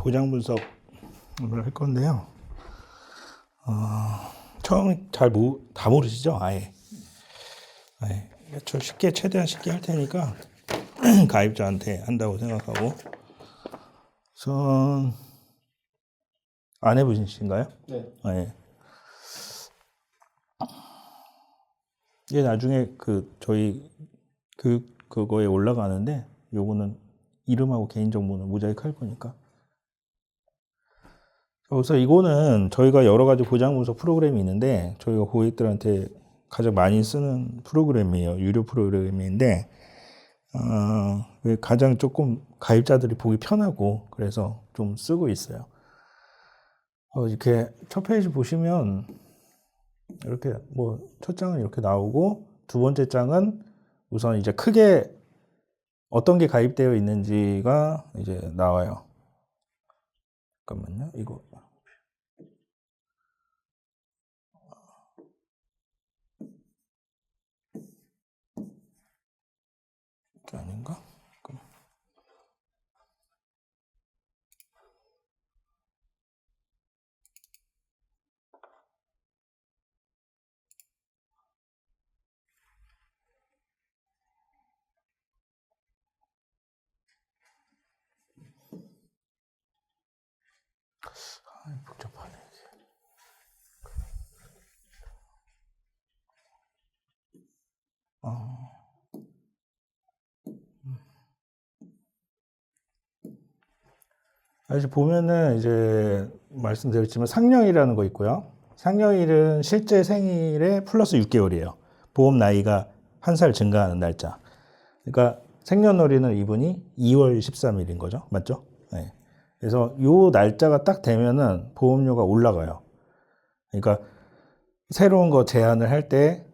보장 분석을 할 건데요. 처음 다 모르시죠? 아예. 저 최대한 쉽게 할 테니까 가입자한테 한다고 생각하고. 우선 안 해보신가요? 네. 예. 이게 나중에 저희 그거에 올라가는데, 요거는 이름하고 개인정보는 모자이크 할 거니까. 그래서 이거는 저희가 여러 가지 보장 분석 프로그램이 있는데, 저희가 고객들한테 가장 많이 쓰는 프로그램이에요. 유료 프로그램인데, 가장 조금 가입자들이 보기 편하고, 그래서 좀 쓰고 있어요. 이렇게 첫 페이지 보시면, 이렇게 첫 장은 이렇게 나오고, 두 번째 장은 우선 이제 크게 어떤 게 가입되어 있는지가 이제 나와요. 잠깐만요. 이거. 이게 아닌가? 복잡하네. 이제 보면은 이제 말씀드렸지만 상령이라는 거 있고요. 상령일은 실제 생일에 플러스 6개월이에요. 보험 나이가 1살 증가하는 날짜. 그러니까 생년월일은 이분이 2월 13일인 거죠. 맞죠? 네. 그래서 요 날짜가 딱 되면은 보험료가 올라가요. 그러니까 새로운 거 제안을 할 때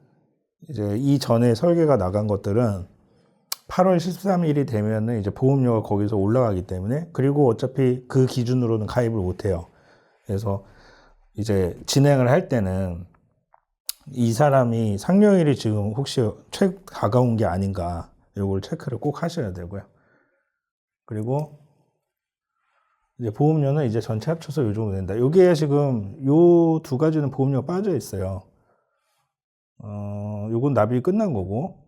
이제 이전에 설계가 나간 것들은 8월 13일이 되면은 이제 보험료가 거기서 올라가기 때문에, 그리고 어차피 그 기준으로는 가입을 못 해요. 그래서 이제 진행을 할 때는 이 사람이 상령일이 지금 혹시 가까운 게 아닌가, 요걸 체크를 꼭 하셔야 되고요. 그리고 이제 보험료는 이제 전체 합쳐서 요 정도 된다. 여기에 지금 요 두 가지는 보험료가 빠져 있어요. 요건 납입이 끝난 거고,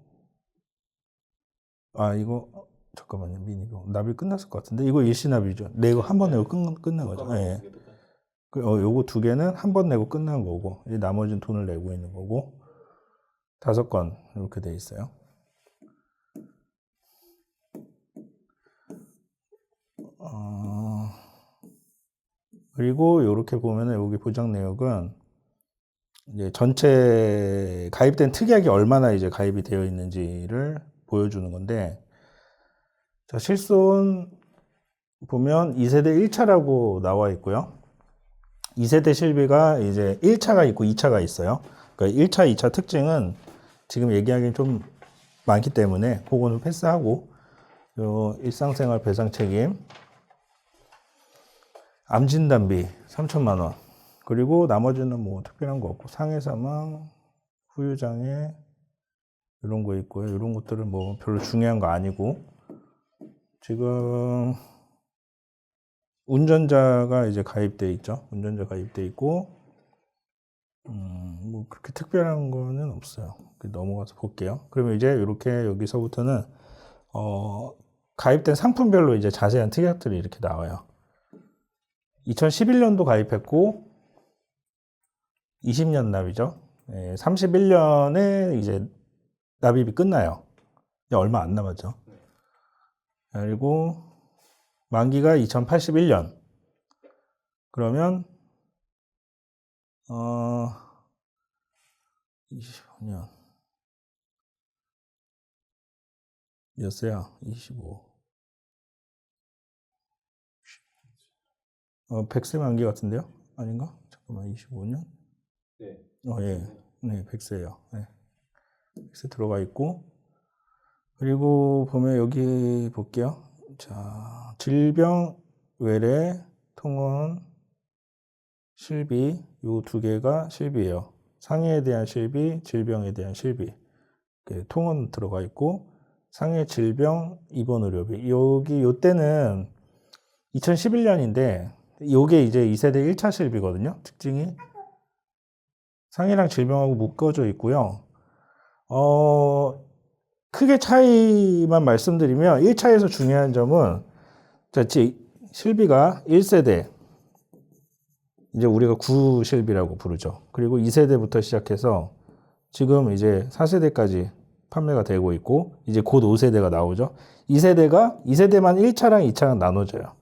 이거 잠깐만요. 미니로 납입이 끝났을 것 같은데, 이거 일시납이죠. 내고 한 번 내고 끝난 거죠. 예. 요거 두 개는 한 번 내고 끝난 거고, 이제 나머지는 돈을 내고 있는 거고, 5건 이렇게 돼 있어요. 그리고 이렇게 보면은 여기 보장 내역은 이제 전체 가입된 특약이 얼마나 이제 가입이 되어 있는지를 보여주는 건데, 자, 실손 보면 2세대 1차라고 나와 있고요. 2세대 실비가 이제 1차가 있고 2차가 있어요. 그러니까 1차, 2차 특징은 지금 얘기하기는 좀 많기 때문에 그거는 패스하고, 요 일상생활 배상 책임, 암 진단비 3천만 원, 그리고 나머지는 뭐 특별한 거 없고, 상해 사망, 후유장애 이런 거 있고요. 이런 것들은 뭐 별로 중요한 거 아니고, 지금 운전자가 이제 가입돼 있죠. 운전자 가입돼 있고, 뭐 그렇게 특별한 거는 없어요. 넘어가서 볼게요. 그러면 이제 이렇게 여기서부터는 가입된 상품별로 이제 자세한 특약들이 이렇게 나와요. 2011년도 가입했고 20년 납이죠. 31년에 이제 납입이 끝나요. 얼마 안 남았죠. 그리고 만기가 2081년. 그러면 25년 였어요. 25. 100세 만기 같은데요? 아닌가? 잠깐만, 25년? 네. 예. 네, 100세예요. 네. 100세 들어가 있고, 그리고 보면 여기 볼게요. 자, 질병, 외래, 통원, 실비, 요 두 개가 실비예요. 상해에 대한 실비, 질병에 대한 실비. 통원 들어가 있고, 상해 질병 입원 의료비. 여기 요 때는 2011년인데 요게 이제 2세대 1차 실비거든요. 특징이 상해랑 질병하고 묶어져 있고요. 크게 차이만 말씀드리면 1차에서 중요한 점은 실비가 1세대 이제 우리가 구실비라고 부르죠. 그리고 2세대부터 시작해서 지금 이제 4세대까지 판매가 되고 있고 이제 곧 5세대가 나오죠. 2세대만 1차랑 2차랑 나눠져요.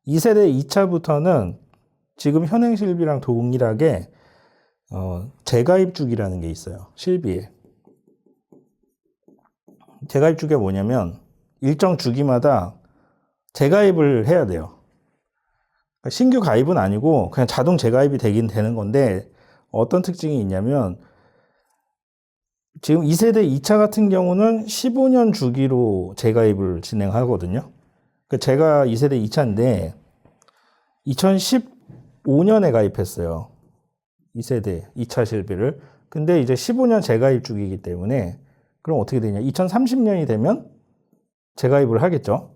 2세대 2차부터는 지금 현행 실비랑 동일하게 재가입 주기라는 게 있어요. 실비에. 재가입 주기가 뭐냐면 일정 주기마다 재가입을 해야 돼요. 신규 가입은 아니고 그냥 자동 재가입이 되긴 되는 건데 어떤 특징이 있냐면 지금 2세대 2차 같은 경우는 15년 주기로 재가입을 진행하거든요. 제가 2세대 2차인데 2015년에 가입했어요. 2세대 2차 실비를. 근데 이제 15년 재가입 주기이기 때문에 그럼 어떻게 되냐? 2030년이 되면 재가입을 하겠죠.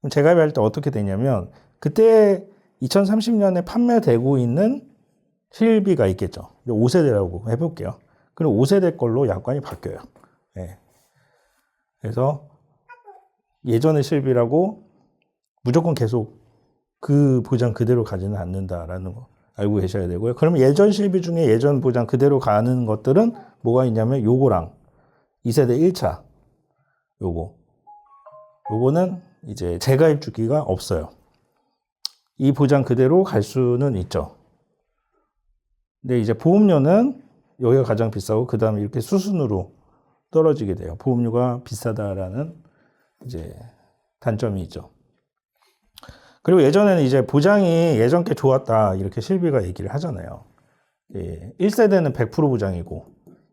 그럼 재가입할 때 어떻게 되냐면 그때 2030년에 판매되고 있는 실비가 있겠죠. 5세대라고 해볼게요. 그럼 5세대 걸로 약관이 바뀌어요. 네. 그래서 예전의 실비라고 무조건 계속 그 보장 그대로 가지는 않는다라는 거 알고 계셔야 되고요. 그러면 예전 실비 중에 예전 보장 그대로 가는 것들은 뭐가 있냐면 요거랑 2세대 1차 요거는 이제 재가입 주기가 없어요. 이 보장 그대로 갈 수는 있죠. 근데 이제 보험료는 여기가 가장 비싸고 그 다음에 이렇게 수순으로 떨어지게 돼요. 보험료가 비싸다라는 이제 단점이 있죠. 그리고 예전에는 이제 보장이 예전 게 좋았다 이렇게 실비가 얘기를 하잖아요. 1세대는 100% 보장이고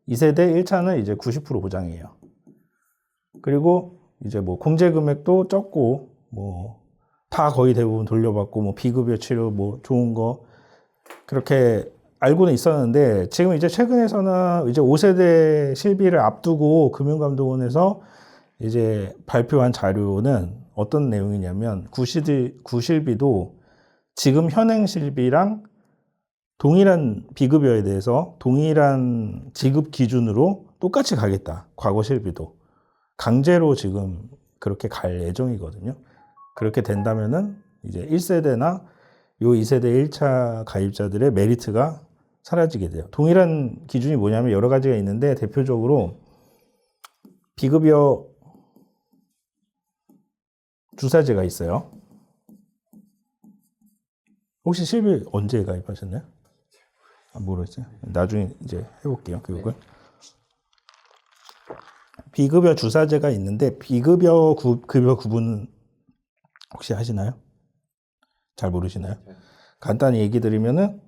2세대 1차는 이제 90% 보장이에요. 그리고 이제 뭐 공제 금액도 적고 뭐 다 거의 대부분 돌려받고 뭐 비급여 치료 뭐 좋은 거 그렇게 알고는 있었는데 지금 이제 최근에서는 이제 5세대 실비를 앞두고 금융감독원에서 이제 발표한 자료는 어떤 내용이냐면 구실비도 지금 현행 실비랑 동일한 비급여에 대해서 동일한 지급 기준으로 똑같이 가겠다. 과거 실비도 강제로 지금 그렇게 갈 예정이거든요. 그렇게 된다면은 이제 1세대나 요 2세대 1차 가입자들의 메리트가 사라지게 돼요. 동일한 기준이 뭐냐면 여러 가지가 있는데 대표적으로 비급여 주사제가 있어요. 혹시 실비 언제 가입하셨나요? 모르겠어요. 나중에 이제 해볼게요. 교육을. 비급여 주사제가 있는데 비급여 급여 구분은 혹시 하시나요? 잘 모르시나요? 간단히 얘기 드리면은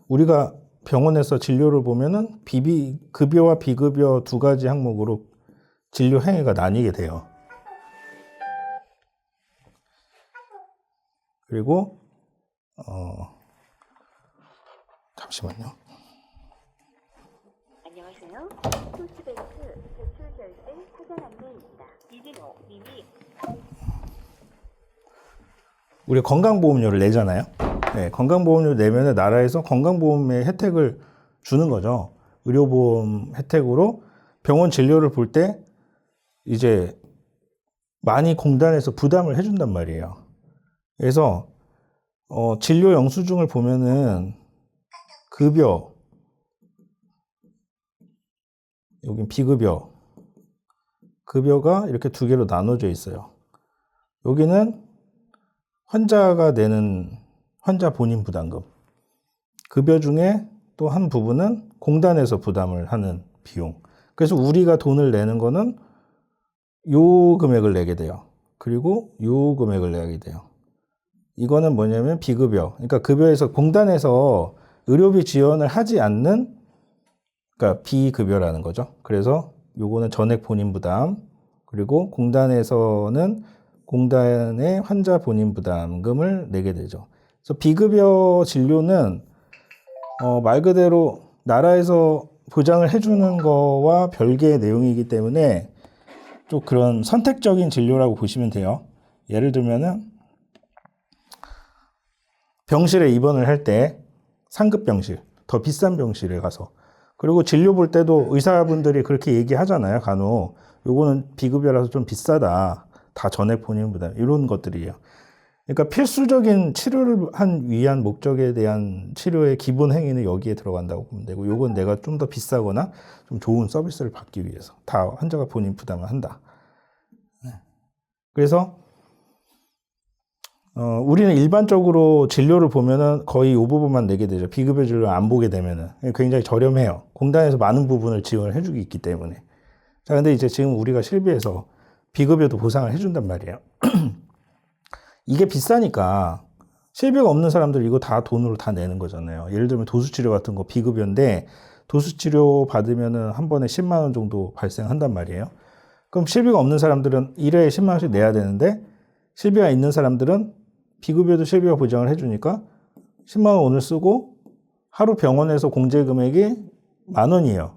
우리가 병원에서 진료를 보면은 급여와 비급여 두 가지 항목으로 진료 행위가 나뉘게 돼요. 그리고 잠시만요. 안녕하세요. 토스뱅크 대출 결제 사전 안내입니다. 이진호 님이 우리가 건강보험료를 내잖아요. 네, 건강보험료 내면은 나라에서 건강보험의 혜택을 주는 거죠. 의료보험 혜택으로 병원 진료를 볼 때 이제 많이 공단에서 부담을 해준단 말이에요. 그래서 진료 영수증을 보면은 급여, 여긴 비급여, 급여가 이렇게 두 개로 나눠져 있어요. 여기는 환자가 내는 환자 본인 부담금, 급여 중에 또 한 부분은 공단에서 부담을 하는 비용. 그래서 우리가 돈을 내는 거는 요 금액을 내게 돼요. 그리고 요 금액을 내게 돼요. 이거는 뭐냐면 비급여. 그러니까 급여에서 공단에서 의료비 지원을 하지 않는 그러니까 비급여라는 거죠. 그래서 요거는 전액 본인 부담. 그리고 공단에서는 공단의 환자 본인 부담금을 내게 되죠. 그래서 비급여 진료는 말 그대로 나라에서 보장을 해주는 거와 별개의 내용이기 때문에 좀 그런 선택적인 진료라고 보시면 돼요. 예를 들면은 병실에 입원을 할 때 상급 병실, 더 비싼 병실에 가서 그리고 진료 볼 때도 의사분들이 그렇게 얘기하잖아요. 간혹 요거는 비급여라서 좀 비싸다. 다 전액 본인 부담 이런 것들이에요. 그러니까 필수적인 치료를 위한 목적에 대한 치료의 기본 행위는 여기에 들어간다고 보면 되고 요건 내가 좀 더 비싸거나 좀 좋은 서비스를 받기 위해서 다 환자가 본인 부담을 한다. 그래서 우리는 일반적으로 진료를 보면은 거의 이 부분만 내게 되죠. 비급여 진료 안 보게 되면은 굉장히 저렴해요. 공단에서 많은 부분을 지원을 해주기 있기 때문에. 자, 근데 이제 지금 우리가 실비에서 비급여도 보상을 해준단 말이에요. 이게 비싸니까 실비가 없는 사람들 이거 다 돈으로 다 내는 거잖아요. 예를 들면 도수치료 같은 거 비급여인데 도수치료 받으면은 한 번에 10만 원 정도 발생한단 말이에요. 그럼 실비가 없는 사람들은 1회에 10만 원씩 내야 되는데 실비가 있는 사람들은 비급여도 실비가 보장을 해주니까 10만 원 오늘 쓰고 하루 병원에서 공제 금액이 10,000원이에요.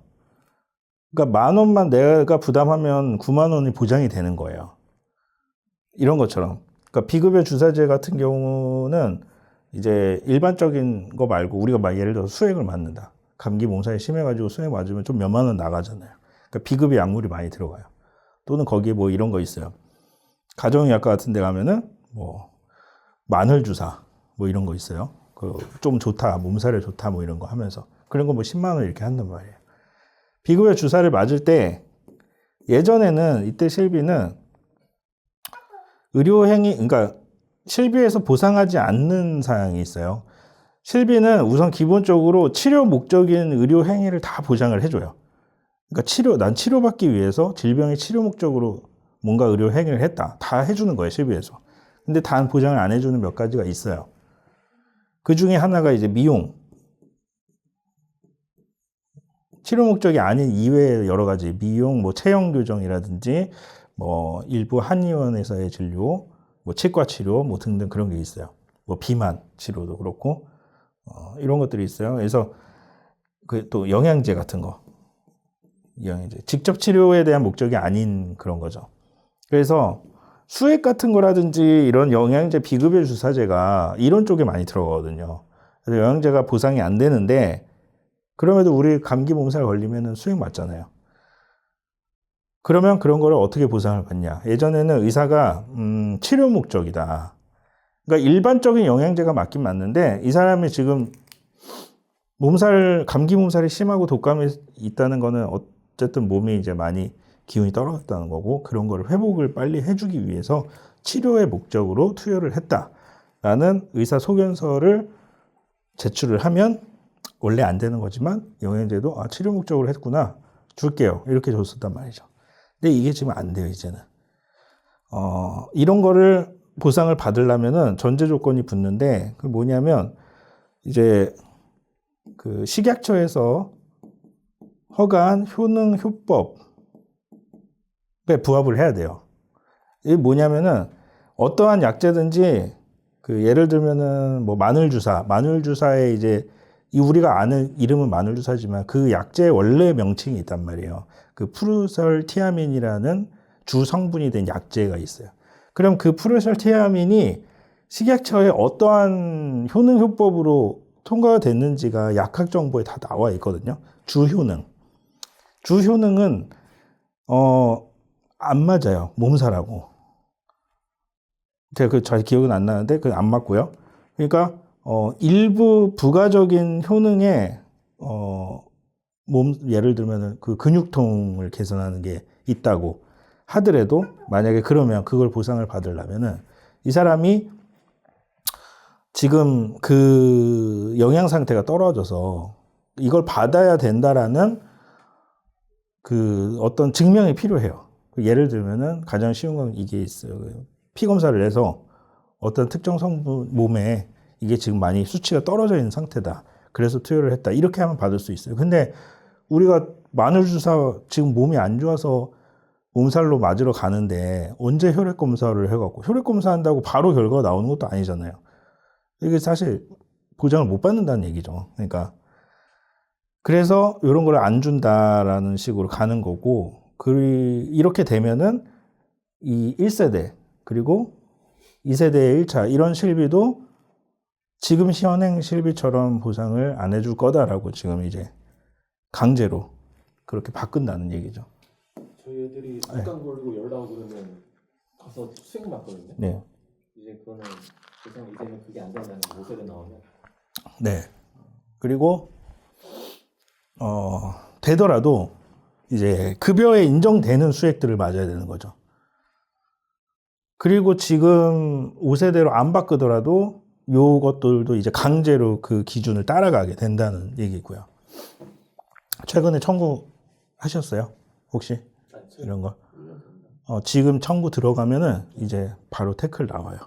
그러니까 10,000원만 내가 부담하면 9만 원이 보장이 되는 거예요. 이런 것처럼. 그러니까 비급여 주사제 같은 경우는 이제 일반적인 거 말고 우리가 막 예를 들어서 수액을 맞는다. 감기 몸살이 심해가지고 수액 맞으면 좀 몇만 원 나가잖아요. 그러니까 비급여 약물이 많이 들어가요. 또는 거기에 뭐 이런 거 있어요. 가정의학과 같은 데 가면은 뭐 마늘 주사 뭐 이런 거 있어요. 그 좀 좋다, 몸살에 좋다 뭐 이런 거 하면서 그런 거 뭐 10만 원 이렇게 한단 말이에요. 비급여 주사를 맞을 때 예전에는 이때 실비는 의료행위, 그러니까 실비에서 보상하지 않는 사항이 있어요. 실비는 우선 기본적으로 치료 목적인 의료행위를 다 보장을 해줘요. 그러니까 난 치료받기 위해서 질병의 치료 목적으로 뭔가 의료행위를 했다. 다 해주는 거예요, 실비에서. 근데 단 보장을 안 해주는 몇 가지가 있어요. 그 중에 하나가 이제 미용. 치료 목적이 아닌 이외의 여러 가지 미용, 뭐 체형 교정이라든지 뭐 일부 한의원에서의 진료, 뭐 치과 치료, 뭐 등등 그런 게 있어요. 뭐 비만 치료도 그렇고 이런 것들이 있어요. 그래서 그 또 영양제 같은 거, 영양제 직접 치료에 대한 목적이 아닌 그런 거죠. 그래서 수액 같은 거라든지 이런 영양제 비급여 주사제가 이런 쪽에 많이 들어가거든요. 그래서 영양제가 보상이 안 되는데 그럼에도 우리 감기 몸살 걸리면은 수액 맞잖아요. 그러면 그런 거를 어떻게 보상을 받냐? 예전에는 의사가 치료 목적이다. 그러니까 일반적인 영양제가 맞긴 맞는데 이 사람이 지금 감기 몸살이 심하고 독감이 있다는 거는 어쨌든 몸이 이제 많이 기운이 떨어졌다는 거고 그런 거를 회복을 빨리 해주기 위해서 치료의 목적으로 투여를 했다라는 의사 소견서를 제출을 하면 원래 안 되는 거지만 영양제도 치료 목적으로 했구나 줄게요 이렇게 줬었단 말이죠. 근데 이게 지금 안 돼요 이제는. 이런 거를 보상을 받으려면은 전제 조건이 붙는데 그 뭐냐면 이제 그 식약처에서 허가한 효능 효법에 부합을 해야 돼요. 이게 뭐냐면은 어떠한 약제든지 그 예를 들면은 뭐 마늘 주사에 이제 우리가 아는 이름은 마늘 주사지만 그 약제의 원래 명칭이 있단 말이에요. 그 프루설티아민이라는 주 성분이 된 약제가 있어요. 그럼 그 프루설티아민이 식약처에 어떠한 효능 효법으로 통과가 됐는지가 약학 정보에 다 나와 있거든요. 주효능은 안 맞아요. 몸살하고. 제가 잘 기억은 안 나는데 그 안 맞고요. 그러니까 일부 부가적인 효능에 예를 들면은 그 근육통을 개선하는 게 있다고 하더라도 만약에 그러면 그걸 보상을 받으려면은 이 사람이 지금 그 영양 상태가 떨어져서 이걸 받아야 된다라는 그 어떤 증명이 필요해요. 예를 들면은 가장 쉬운 건 이게 있어요. 피 검사를 해서 어떤 특정 성분 몸에 이게 지금 많이 수치가 떨어져 있는 상태다. 그래서 투여를 했다. 이렇게 하면 받을 수 있어요. 근데 우리가 마늘 주사 지금 몸이 안 좋아서 몸살로 맞으러 가는데 언제 혈액 검사를 해갖고 혈액 검사한다고 바로 결과가 나오는 것도 아니잖아요. 이게 사실 보장을 못 받는다는 얘기죠. 그러니까 그래서 이런 걸 안 준다라는 식으로 가는 거고 이렇게 되면은 이 1세대 그리고 2세대의 1차 이런 실비도 지금 현행 실비처럼 보상을 안 해줄 거다라고 지금 이제 강제로 그렇게 바꾼다는 얘기죠. 저희 애들이 잠깐 걸리고 열 나오고 그러면 가서 수행 맞거든요. 네. 이제 그거는 보상 이제는 그게 안 된다는 모델에 나오면. 네. 그리고 되더라도 이제 급여에 인정되는 수액들을 맞아야 되는 거죠. 그리고 지금 5세대로 안 바꾸더라도 요것들도 이제 강제로 그 기준을 따라가게 된다는 얘기고요. 최근에 청구하셨어요? 혹시 이런 거? 지금 청구 들어가면은 이제 바로 태클 나와요.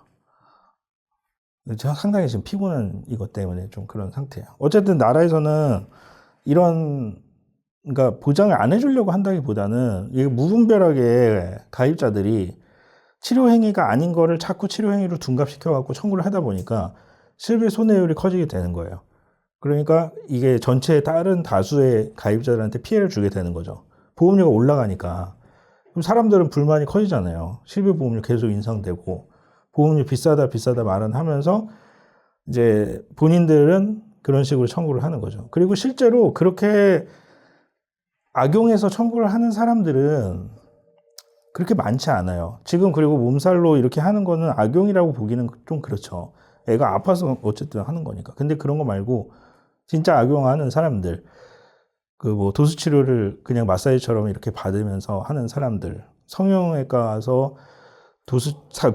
제가 상당히 지금 피곤한 이것 때문에 좀 그런 상태예요. 어쨌든 나라에서는 이런 그러니까 보장을 안 해주려고 한다기보다는 이게 무분별하게 가입자들이 치료 행위가 아닌 거를 자꾸 치료 행위로 둔갑시켜 갖고 청구를 하다 보니까 실비 손해율이 커지게 되는 거예요. 그러니까 이게 전체 다른 다수의 가입자들한테 피해를 주게 되는 거죠. 보험료가 올라가니까 그럼 사람들은 불만이 커지잖아요. 실비 보험료 계속 인상되고 보험료 비싸다 말은 하면서 이제 본인들은 그런 식으로 청구를 하는 거죠. 그리고 실제로 그렇게 악용해서 청구를 하는 사람들은 그렇게 많지 않아요. 지금 그리고 몸살로 이렇게 하는 거는 악용이라고 보기는 좀 그렇죠. 애가 아파서 어쨌든 하는 거니까. 근데 그런 거 말고 진짜 악용하는 사람들, 그 뭐 도수치료를 그냥 마사지처럼 이렇게 받으면서 하는 사람들, 성형외과 가서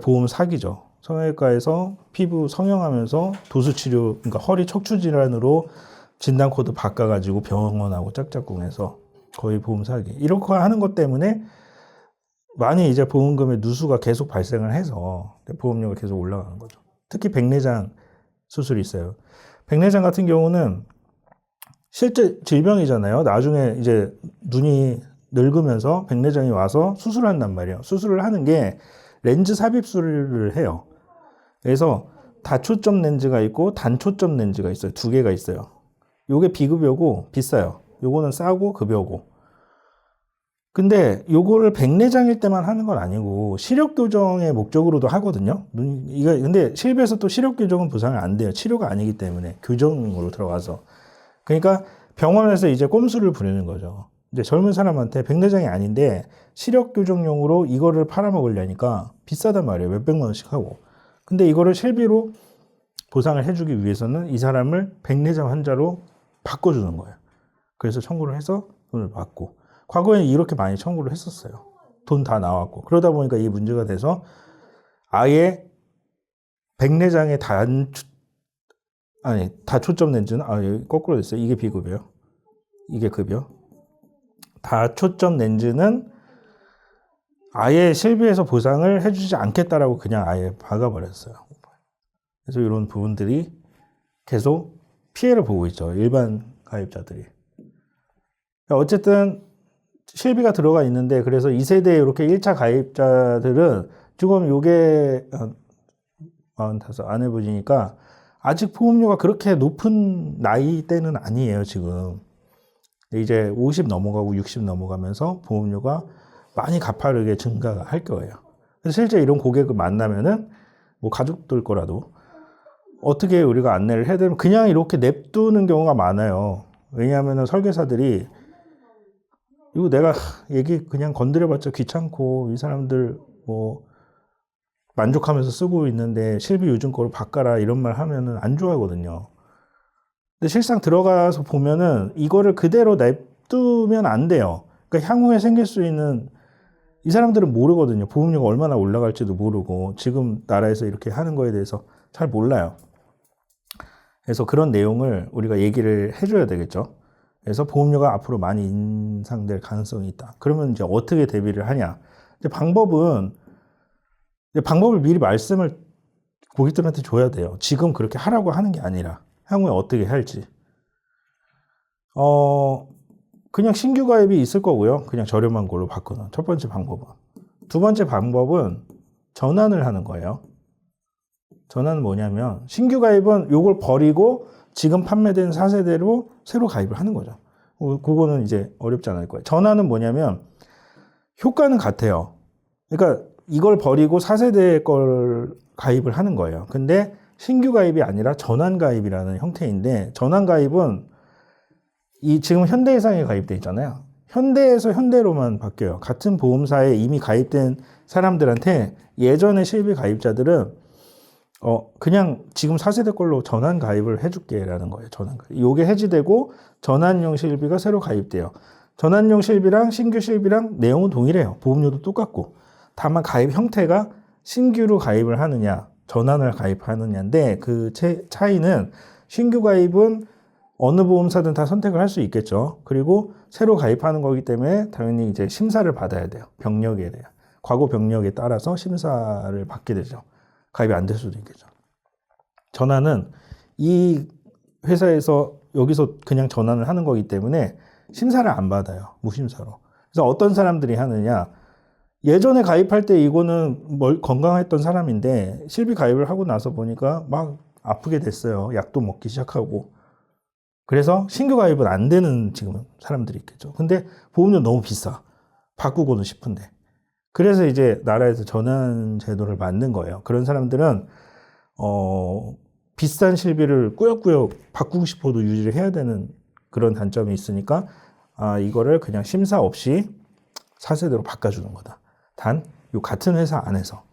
보험 사기죠. 성형외과에서 피부 성형하면서 도수치료, 그러니까 허리 척추 질환으로 진단 코드 바꿔가지고 병원하고 짝짝꿍해서 거의 보험 사기. 이렇게 하는 것 때문에 많이 이제 보험금의 누수가 계속 발생을 해서 보험료가 계속 올라가는 거죠. 특히 백내장 수술이 있어요. 백내장 같은 경우는 실제 질병이잖아요. 나중에 이제 눈이 늙으면서 백내장이 와서 수술을 한단 말이에요. 수술을 하는 게 렌즈 삽입술을 해요. 그래서 다초점 렌즈가 있고 단초점 렌즈가 있어요. 두 개가 있어요. 요게 비급여고 비싸요. 요거는 싸고 급여고. 근데 요거를 백내장일 때만 하는 건 아니고 시력 교정의 목적으로도 하거든요. 근데 실비에서 또 시력 교정은 보상이 안 돼요. 치료가 아니기 때문에 교정으로 들어가서. 그러니까 병원에서 이제 꼼수를 부리는 거죠. 이제 젊은 사람한테 백내장이 아닌데 시력 교정용으로 이거를 팔아먹으려니까 비싸단 말이에요. 몇백만 원씩 하고. 근데 이거를 실비로 보상을 해주기 위해서는 이 사람을 백내장 환자로 바꿔주는 거예요. 그래서 청구를 해서 돈을 받고. 과거에는 이렇게 많이 청구를 했었어요. 돈 다 나왔고. 그러다 보니까 이게 문제가 돼서 아예 백내장의 다초점 렌즈는, 여기 거꾸로 됐어요. 이게 비급여요. 이게 급여. 다초점 렌즈는 아예 실비에서 보상을 해주지 않겠다라고 그냥 아예 박아버렸어요. 그래서 이런 부분들이 계속 피해를 보고 있죠. 일반 가입자들이. 어쨌든 실비가 들어가 있는데 그래서 2세대 이렇게 1차 가입자들은 지금 요게 45 안 해보시니까 아직 보험료가 그렇게 높은 나이대는 아니에요. 지금 이제 50 넘어가고 60 넘어가면서 보험료가 많이 가파르게 증가할 거예요. 그래서 실제 이런 고객을 만나면은 뭐 가족들 거라도 어떻게 우리가 안내를 해야 되면 그냥 이렇게 냅두는 경우가 많아요. 왜냐하면 설계사들이 이거 내가 얘기 그냥 건드려봤자 귀찮고 이 사람들 뭐 만족하면서 쓰고 있는데 실비 요즘 거로 바꿔라 이런 말 하면은 안 좋아하거든요. 근데 실상 들어가서 보면은 이거를 그대로 냅두면 안 돼요. 그러니까 향후에 생길 수 있는 이 사람들은 모르거든요. 보험료가 얼마나 올라갈지도 모르고 지금 나라에서 이렇게 하는 거에 대해서 잘 몰라요. 그래서 그런 내용을 우리가 얘기를 해줘야 되겠죠. 그래서 보험료가 앞으로 많이 인상될 가능성이 있다. 그러면 이제 어떻게 대비를 하냐? 방법을 미리 말씀을 고객들한테 줘야 돼요. 지금 그렇게 하라고 하는 게 아니라 향후에 어떻게 할지. 그냥 신규 가입이 있을 거고요. 그냥 저렴한 걸로 바꾸는 첫 번째 방법은. 두 번째 방법은 전환을 하는 거예요. 전환은 뭐냐면 신규 가입은 요걸 버리고 지금 판매된 4세대로 새로 가입을 하는 거죠. 그거는 이제 어렵지 않을 거예요. 전환은 뭐냐면 효과는 같아요. 그러니까 이걸 버리고 4세대 걸 가입을 하는 거예요. 근데 신규 가입이 아니라 전환 가입이라는 형태인데, 전환 가입은 이 지금 현대해상에 가입돼 있잖아요. 현대에서 현대로만 바뀌어요. 같은 보험사에 이미 가입된 사람들한테 예전에 실비 가입자들은 그냥 지금 4세대 걸로 전환 가입을 해줄게라는 거예요. 전환 가입. 요게 해지되고 전환용 실비가 새로 가입돼요. 전환용 실비랑 신규 실비랑 내용은 동일해요. 보험료도 똑같고. 다만 가입 형태가 신규로 가입을 하느냐, 전환을 가입하느냐인데 그 차이는 신규 가입은 어느 보험사든 다 선택을 할 수 있겠죠. 그리고 새로 가입하는 거기 때문에 당연히 이제 심사를 받아야 돼요. 병력에 대한. 과거 병력에 따라서 심사를 받게 되죠. 가입이 안 될 수도 있겠죠. 전환은 이 회사에서 여기서 그냥 전환을 하는 거기 때문에 심사를 안 받아요. 무심사로. 그래서 어떤 사람들이 하느냐. 예전에 가입할 때 이거는 건강했던 사람인데 실비 가입을 하고 나서 보니까 막 아프게 됐어요. 약도 먹기 시작하고. 그래서 신규 가입은 안 되는 지금 사람들이 있겠죠. 근데 보험료 너무 비싸. 바꾸고는 싶은데. 그래서 이제 나라에서 전환 제도를 만든 거예요. 그런 사람들은 비싼 실비를 꾸역꾸역 바꾸고 싶어도 유지를 해야 되는 그런 단점이 있으니까 이거를 그냥 심사 없이 4세대로 바꿔주는 거다. 단 요 같은 회사 안에서.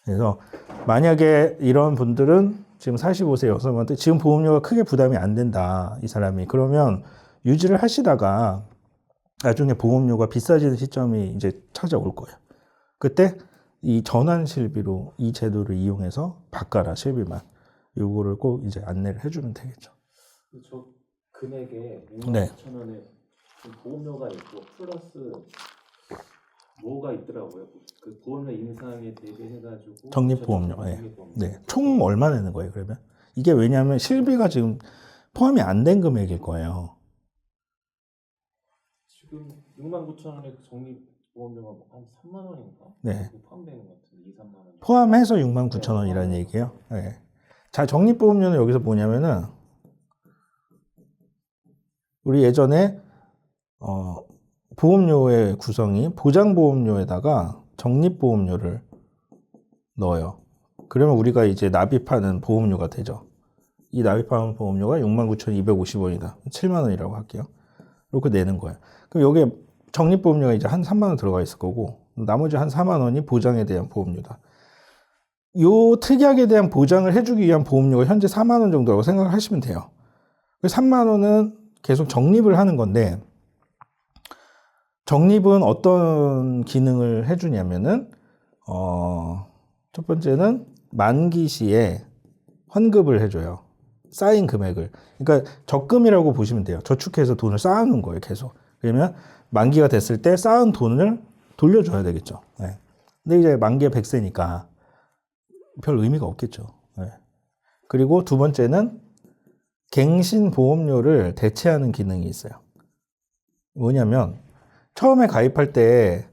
그래서 만약에 이런 분들은 지금 45세 여성한테 지금 보험료가 크게 부담이 안 된다. 이 사람이. 그러면 유지를 하시다가 나중에 보험료가 비싸지는 시점이 이제 찾아올 거예요. 그때 이 전환 실비로 이 제도를 이용해서 바꿔라 실비만. 요거를 꼭 이제 안내를 해주면 되겠죠. 저 금액에 네. 69,000원에 보험료가 있고 플러스 뭐가 있더라고요. 그 보험료 인상에 대비해가지고 적립보험료. 네. 총 얼마 내는 거예요, 그러면? 이게 왜냐하면 실비가 지금 포함이 안 된 금액일 거예요. 지금 69,000원에 적립보험료가 한 3만 원인가? 네. 포함되는 것 같은데 2, 3만 원. 포함해서 69,000원이라는 얘기예요. 네. 자, 적립보험료는 여기서 뭐냐면은 우리 예전에 보험료의 구성이 보장보험료에다가 적립보험료를 넣어요. 그러면 우리가 이제 납입하는 보험료가 되죠. 이 납입하는 보험료가 69,250원이다. 7만 원이라고 할게요. 이렇게 내는 거예요. 그럼 여기에 적립보험료가 이제 한 3만 원 들어가 있을 거고 나머지 한 4만 원이 보장에 대한 보험료다. 요 특약에 대한 보장을 해주기 위한 보험료가 현재 4만 원 정도라고 생각을 하시면 돼요. 3만 원은 계속 적립을 하는 건데 적립은 어떤 기능을 해주냐면은 첫 번째는 만기 시에 환급을 해줘요. 쌓인 금액을. 그러니까 적금이라고 보시면 돼요. 저축해서 돈을 쌓아놓은 거예요. 계속. 그러면 만기가 됐을 때 쌓은 돈을 돌려줘야 되겠죠. 네. 근데 이제 만기가 100세니까 별 의미가 없겠죠. 네. 그리고 두 번째는 갱신보험료를 대체하는 기능이 있어요. 뭐냐면 처음에 가입할 때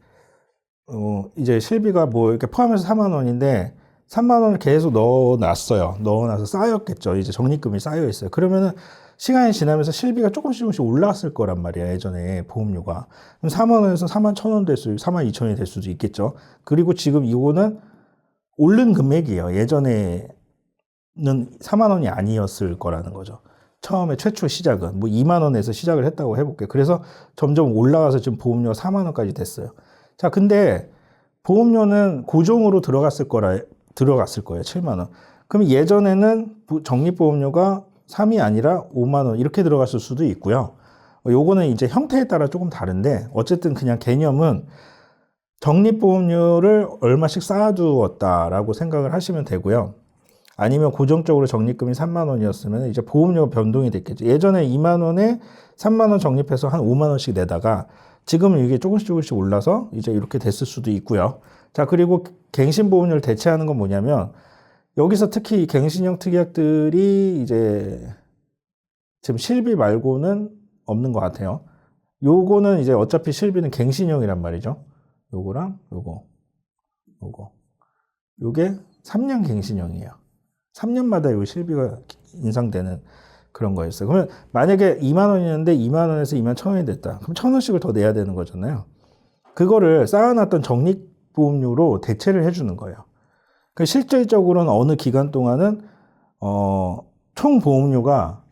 이제 실비가 뭐 이렇게 포함해서 4만 원인데 3만 원을 계속 넣어놨어요. 넣어놔서 쌓였겠죠. 이제 적립금이 쌓여 있어요. 그러면은 시간이 지나면서 실비가 조금씩 올라갔을 거란 말이야. 예전에 보험료가. 그럼 4만 원에서 4만 1,000원 될 수도, 4만 2천원이 될 수도 있겠죠. 그리고 지금 이거는 오른 금액이에요. 예전에는 4만 원이 아니었을 거라는 거죠. 처음에 최초 시작은 뭐 2만 원에서 시작을 했다고 해볼게요. 그래서 점점 올라가서 지금 보험료가 4만 원까지 됐어요. 자, 근데 보험료는 고정으로 들어갔을 거예요. 7만 원. 그럼 예전에는 적립보험료가 3이 아니라 5만 원 이렇게 들어갔을 수도 있고요. 요거는 이제 형태에 따라 조금 다른데 어쨌든 그냥 개념은 적립보험료를 얼마씩 쌓아두었다라고 생각을 하시면 되고요. 아니면 고정적으로 적립금이 3만 원이었으면 이제 보험료가 변동이 됐겠죠. 예전에 2만 원에 3만 원 적립해서 한 5만 원씩 내다가 지금은 이게 조금씩 올라서 이제 이렇게 됐을 수도 있고요. 자, 그리고 갱신보험료를 대체하는 건 뭐냐면 여기서 특히 갱신형 특약들이 이제 지금 실비 말고는 없는 것 같아요. 요거는 이제 어차피 실비는 갱신형이란 말이죠. 요거랑 요거. 요게 3년 갱신형이에요. 3년마다 요 실비가 인상되는 그런 거였어요. 그러면 만약에 2만 원이었는데 2만 원에서 2만 1,000원이 됐다. 그럼 1,000원씩을 더 내야 되는 거잖아요. 그거를 쌓아놨던 적립보험료로 대체를 해주는 거예요. 실질적으로는 어느 기간 동안은 총 보험료가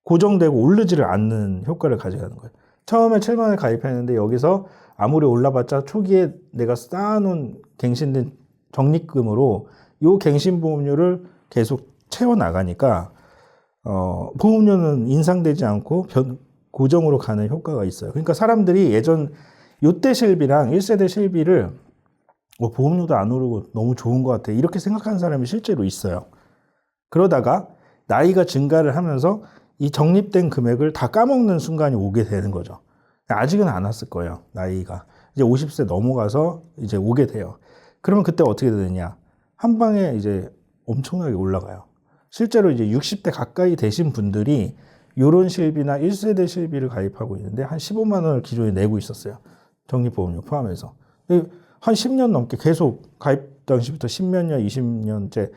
고정되고 오르지를 않는 효과를 가져가는 거예요. 처음에 7만 원에 가입했는데 여기서 아무리 올라봤자 초기에 내가 쌓아놓은 갱신된 적립금으로 요 갱신보험료를 계속 채워나가니까 보험료는 인상되지 않고 고정으로 가는 효과가 있어요. 그러니까 사람들이 예전 요때 실비랑 1세대 실비를 보험료도 안 오르고 너무 좋은 것 같아 이렇게 생각하는 사람이 실제로 있어요. 그러다가 나이가 증가를 하면서 이 적립된 금액을 다 까먹는 순간이 오게 되는 거죠. 아직은 안 왔을 거예요. 나이가 이제 50세 넘어가서 이제 오게 돼요. 그러면 그때 어떻게 되느냐? 한 방에 이제 엄청나게 올라가요. 실제로 이제 60대 가까이 되신 분들이 요런 실비나 1세대 실비를 가입하고 있는데 한 15만 원을 기존에 내고 있었어요. 적립보험료 포함해서. 한 10년 넘게 계속 가입 당시부터 10몇 년, 20년째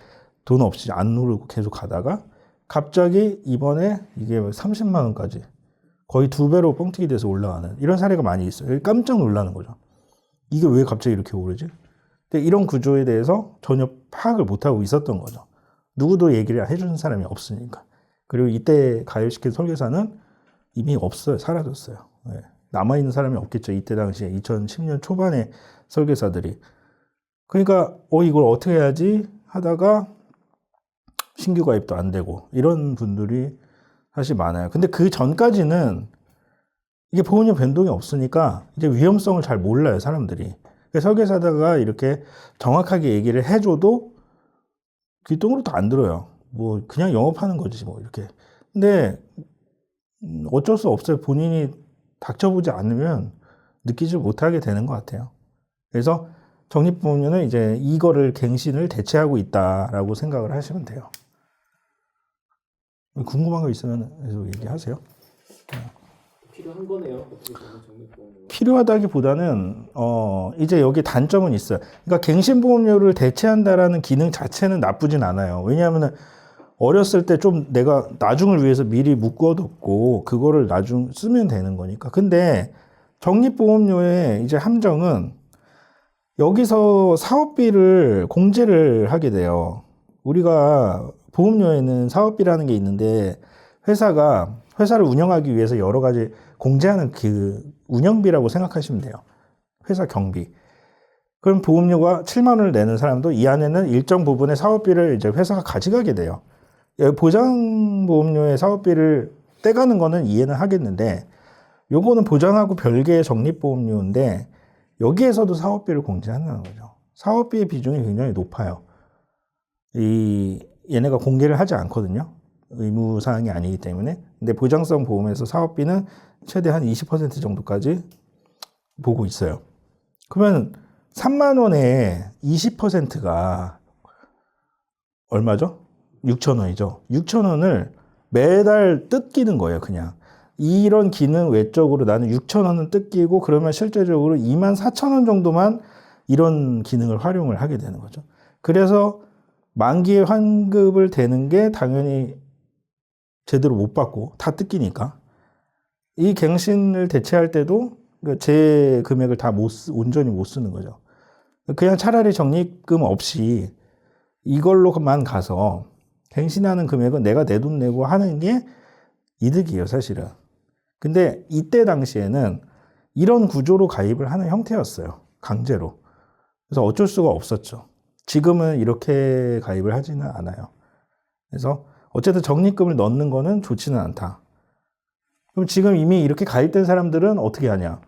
돈 없이 안 오르고 계속 가다가 갑자기 이번에 이게 30만 원까지 거의 2배로 뻥튀기 돼서 올라가는 이런 사례가 많이 있어요. 깜짝 놀라는 거죠. 이게 왜 갑자기 이렇게 오르지? 근데 이런 구조에 대해서 전혀 파악을 못하고 있었던 거죠. 누구도 얘기를 해주는 사람이 없으니까. 그리고 이때 가입시킨 설계사는 이미 없어요. 사라졌어요. 네. 남아있는 사람이 없겠죠. 이때 당시에 2010년 초반에 설계사들이. 그러니까 이걸 어떻게 해야지 하다가 신규 가입도 안 되고 이런 분들이 사실 많아요. 근데 그 전까지는 이게 보험료 변동이 없으니까 이제 위험성을 잘 몰라요, 사람들이. 설계사다가 이렇게 정확하게 얘기를 해줘도 귀뚱으로도 안 들어요. 뭐 그냥 영업하는 거지 뭐 이렇게. 근데 어쩔 수 없어요. 본인이 닥쳐보지 않으면 느끼지 못하게 되는 것 같아요. 그래서 적립보험료는 이제 이거를 갱신을 대체하고 있다라고 생각을 하시면 돼요. 궁금한 거 있으면 계속 얘기하세요. 필요한 거네요. 어떻게 보면 적립보험료가. 필요하다기보다는 이제 여기 단점은 있어요. 그러니까 갱신보험료를 대체한다라는 기능 자체는 나쁘진 않아요. 왜냐하면 어렸을 때 좀 내가 나중을 위해서 미리 묶어뒀고 그거를 나중 쓰면 되는 거니까. 근데 적립보험료의 이제 함정은 여기서 사업비를 공제를 하게 돼요. 우리가 보험료에는 사업비라는 게 있는데 회사를 운영하기 위해서 여러 가지 공제하는 그 운영비라고 생각하시면 돼요. 회사 경비. 그럼 보험료가 7만 원을 내는 사람도 이 안에는 일정 부분의 사업비를 이제 회사가 가져가게 돼요. 보장보험료의 사업비를 떼가는 거는 이해는 하겠는데 요거는 보장하고 별개의 적립보험료인데 여기에서도 사업비를 공제한다는 거죠. 사업비의 비중이 굉장히 높아요. 얘네가 공개를 하지 않거든요. 의무사항이 아니기 때문에. 근데 보장성 보험에서 사업비는 최대 한 20% 정도까지 보고 있어요. 그러면 3만 원에 20%가 얼마죠? 6천 원이죠. 6천 원을 매달 뜯기는 거예요, 그냥. 이런 기능 외적으로 나는 6천 원은 뜯기고 그러면 실제적으로 2만 4천 원 정도만 이런 기능을 활용을 하게 되는 거죠. 그래서 만기에 환급을 대는 게 당연히 제대로 못 받고 다 뜯기니까 이 갱신을 대체할 때도 제 금액을 다 온전히 못 쓰는 거죠. 그냥 차라리 적립금 없이 이걸로만 가서 갱신하는 금액은 내가 내 돈 내고 하는 게 이득이에요, 사실은. 근데 이때 당시에는 이런 구조로 가입을 하는 형태였어요. 강제로. 그래서 어쩔 수가 없었죠. 지금은 이렇게 가입을 하지는 않아요. 그래서 어쨌든 적립금을 넣는 거는 좋지는 않다. 그럼 지금 이미 이렇게 가입된 사람들은 어떻게 하냐?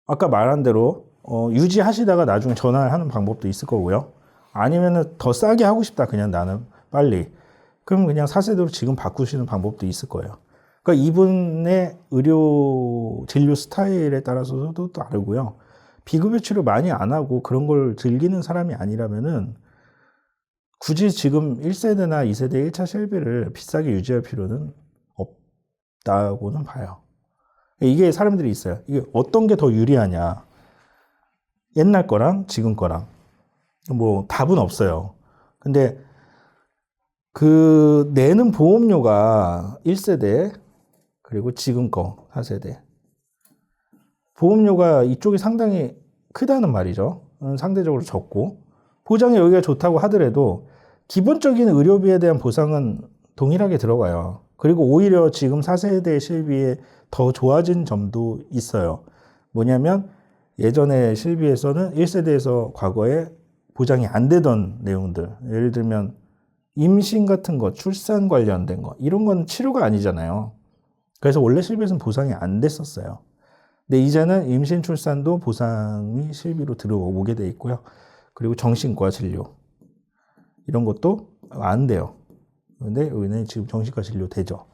아까 말한 대로 유지하시다가 나중에 전환을 하는 방법도 있을 거고요. 아니면은 더 싸게 하고 싶다. 그냥 나는 빨리. 그럼 그냥 4세대로 지금 바꾸시는 방법도 있을 거예요. 그러니까 이분의 의료 진료 스타일에 따라서도 다르고요. 비급여 치료 많이 안 하고 그런 걸 즐기는 사람이 아니라면은 굳이 지금 1세대나 2세대 1차 실비를 비싸게 유지할 필요는 없다고는 봐요. 이게 사람들이 있어요. 이게 어떤 게 더 유리하냐. 옛날 거랑 지금 거랑. 뭐 답은 없어요. 근데 그 내는 보험료가 1세대 그리고 지금 거 4세대. 보험료가 이쪽이 상당히 크다는 말이죠. 상대적으로 적고 보장이 여기가 좋다고 하더라도 기본적인 의료비에 대한 보상은 동일하게 들어가요. 그리고 오히려 지금 4세대 실비에 더 좋아진 점도 있어요. 뭐냐면 예전에 실비에서는 1세대에서 과거에 보장이 안 되던 내용들, 예를 들면 임신 같은 거, 출산 관련된 거, 이런 건 치료가 아니잖아요. 그래서 원래 실비에서는 보상이 안 됐었어요. 근데 이제는 임신, 출산도 보상이 실비로 들어오게 돼 있고요. 그리고 정신과 진료, 이런 것도 안 돼요. 근데 여기는 지금 정신과 진료 되죠.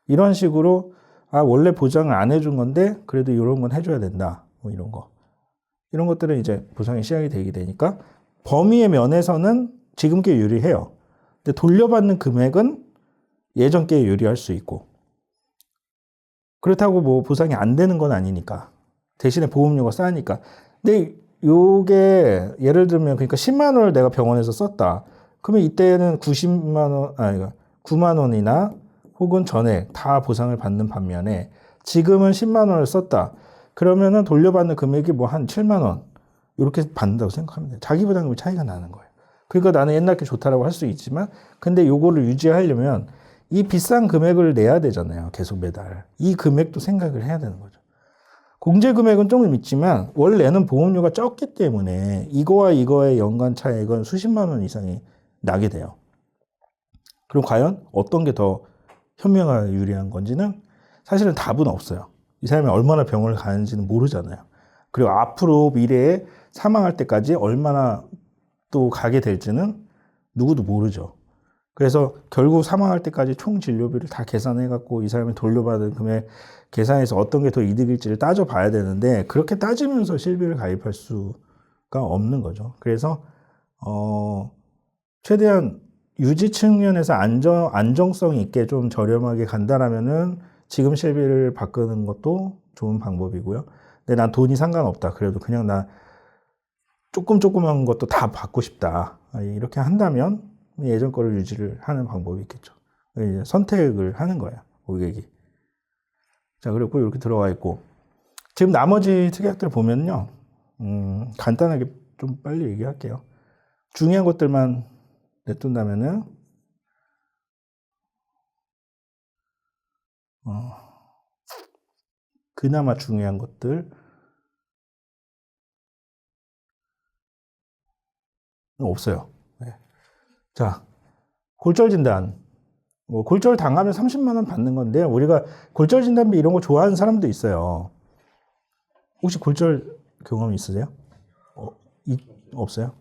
이런 식으로 원래 보장을 안 해준 건데 그래도 이런 건 해줘야 된다. 뭐 이런 거. 이런 것들은 이제 보상이 시작이 되게 되니까 범위의 면에서는 지금 게 유리해요. 근데 돌려받는 금액은 예전 게 유리할 수 있고, 그렇다고 뭐 보상이 안 되는 건 아니니까. 대신에 보험료가 싸니까. 근데 요게 예를 들면 그러니까 10만 원을 내가 병원에서 썼다. 그러면 이때는 9만 원이나 혹은 전액 다 보상을 받는 반면에 지금은 10만 원을 썼다. 그러면은 돌려받는 금액이 뭐 한 7만 원 이렇게 받는다고 생각하면 돼요. 자기 부담금이 차이가 나는 거예요. 그러니까 나는 옛날 게 좋다라고 할 수 있지만 근데 요거를 유지하려면 이 비싼 금액을 내야 되잖아요. 계속 매달. 이 금액도 생각을 해야 되는 거죠. 공제 금액은 조금 있지만 원래는 보험료가 적기 때문에 이거와 이거의 연간 차액은 수십만 원 이상이 나게 돼요. 그럼 과연 어떤 게 더 현명하게 유리한 건지는 사실은 답은 없어요. 이 사람이 얼마나 병원을 가는지는 모르잖아요. 그리고 앞으로 미래에 사망할 때까지 얼마나 또 가게 될지는 누구도 모르죠. 그래서 결국 사망할 때까지 총 진료비를 다 계산해갖고 이 사람이 돌려받은 금액 계산해서 어떤 게 더 이득일지를 따져봐야 되는데 그렇게 따지면서 실비를 가입할 수가 없는 거죠. 그래서 최대한 유지 측면에서 안정성 있게 좀 저렴하게 간다라면은 지금 실비를 바꾸는 것도 좋은 방법이고요. 근데 난 돈이 상관없다. 그래도 그냥 나 조그만 것도 다 받고 싶다. 이렇게 한다면 예전 거를 유지를 하는 방법이 있겠죠. 이제 선택을 하는 거예요. 고객이. 자, 그리고 이렇게 들어와 있고. 지금 나머지 특약들 보면요. 간단하게 좀 빨리 얘기할게요. 중요한 것들만 내둔다면은, 그나마 중요한 것들 없어요. 네. 자, 골절 진단. 뭐 골절 당하면 30만 원 받는 건데 우리가 골절 진단비 이런 거 좋아하는 사람도 있어요. 혹시 골절 경험 있으세요? 없어요?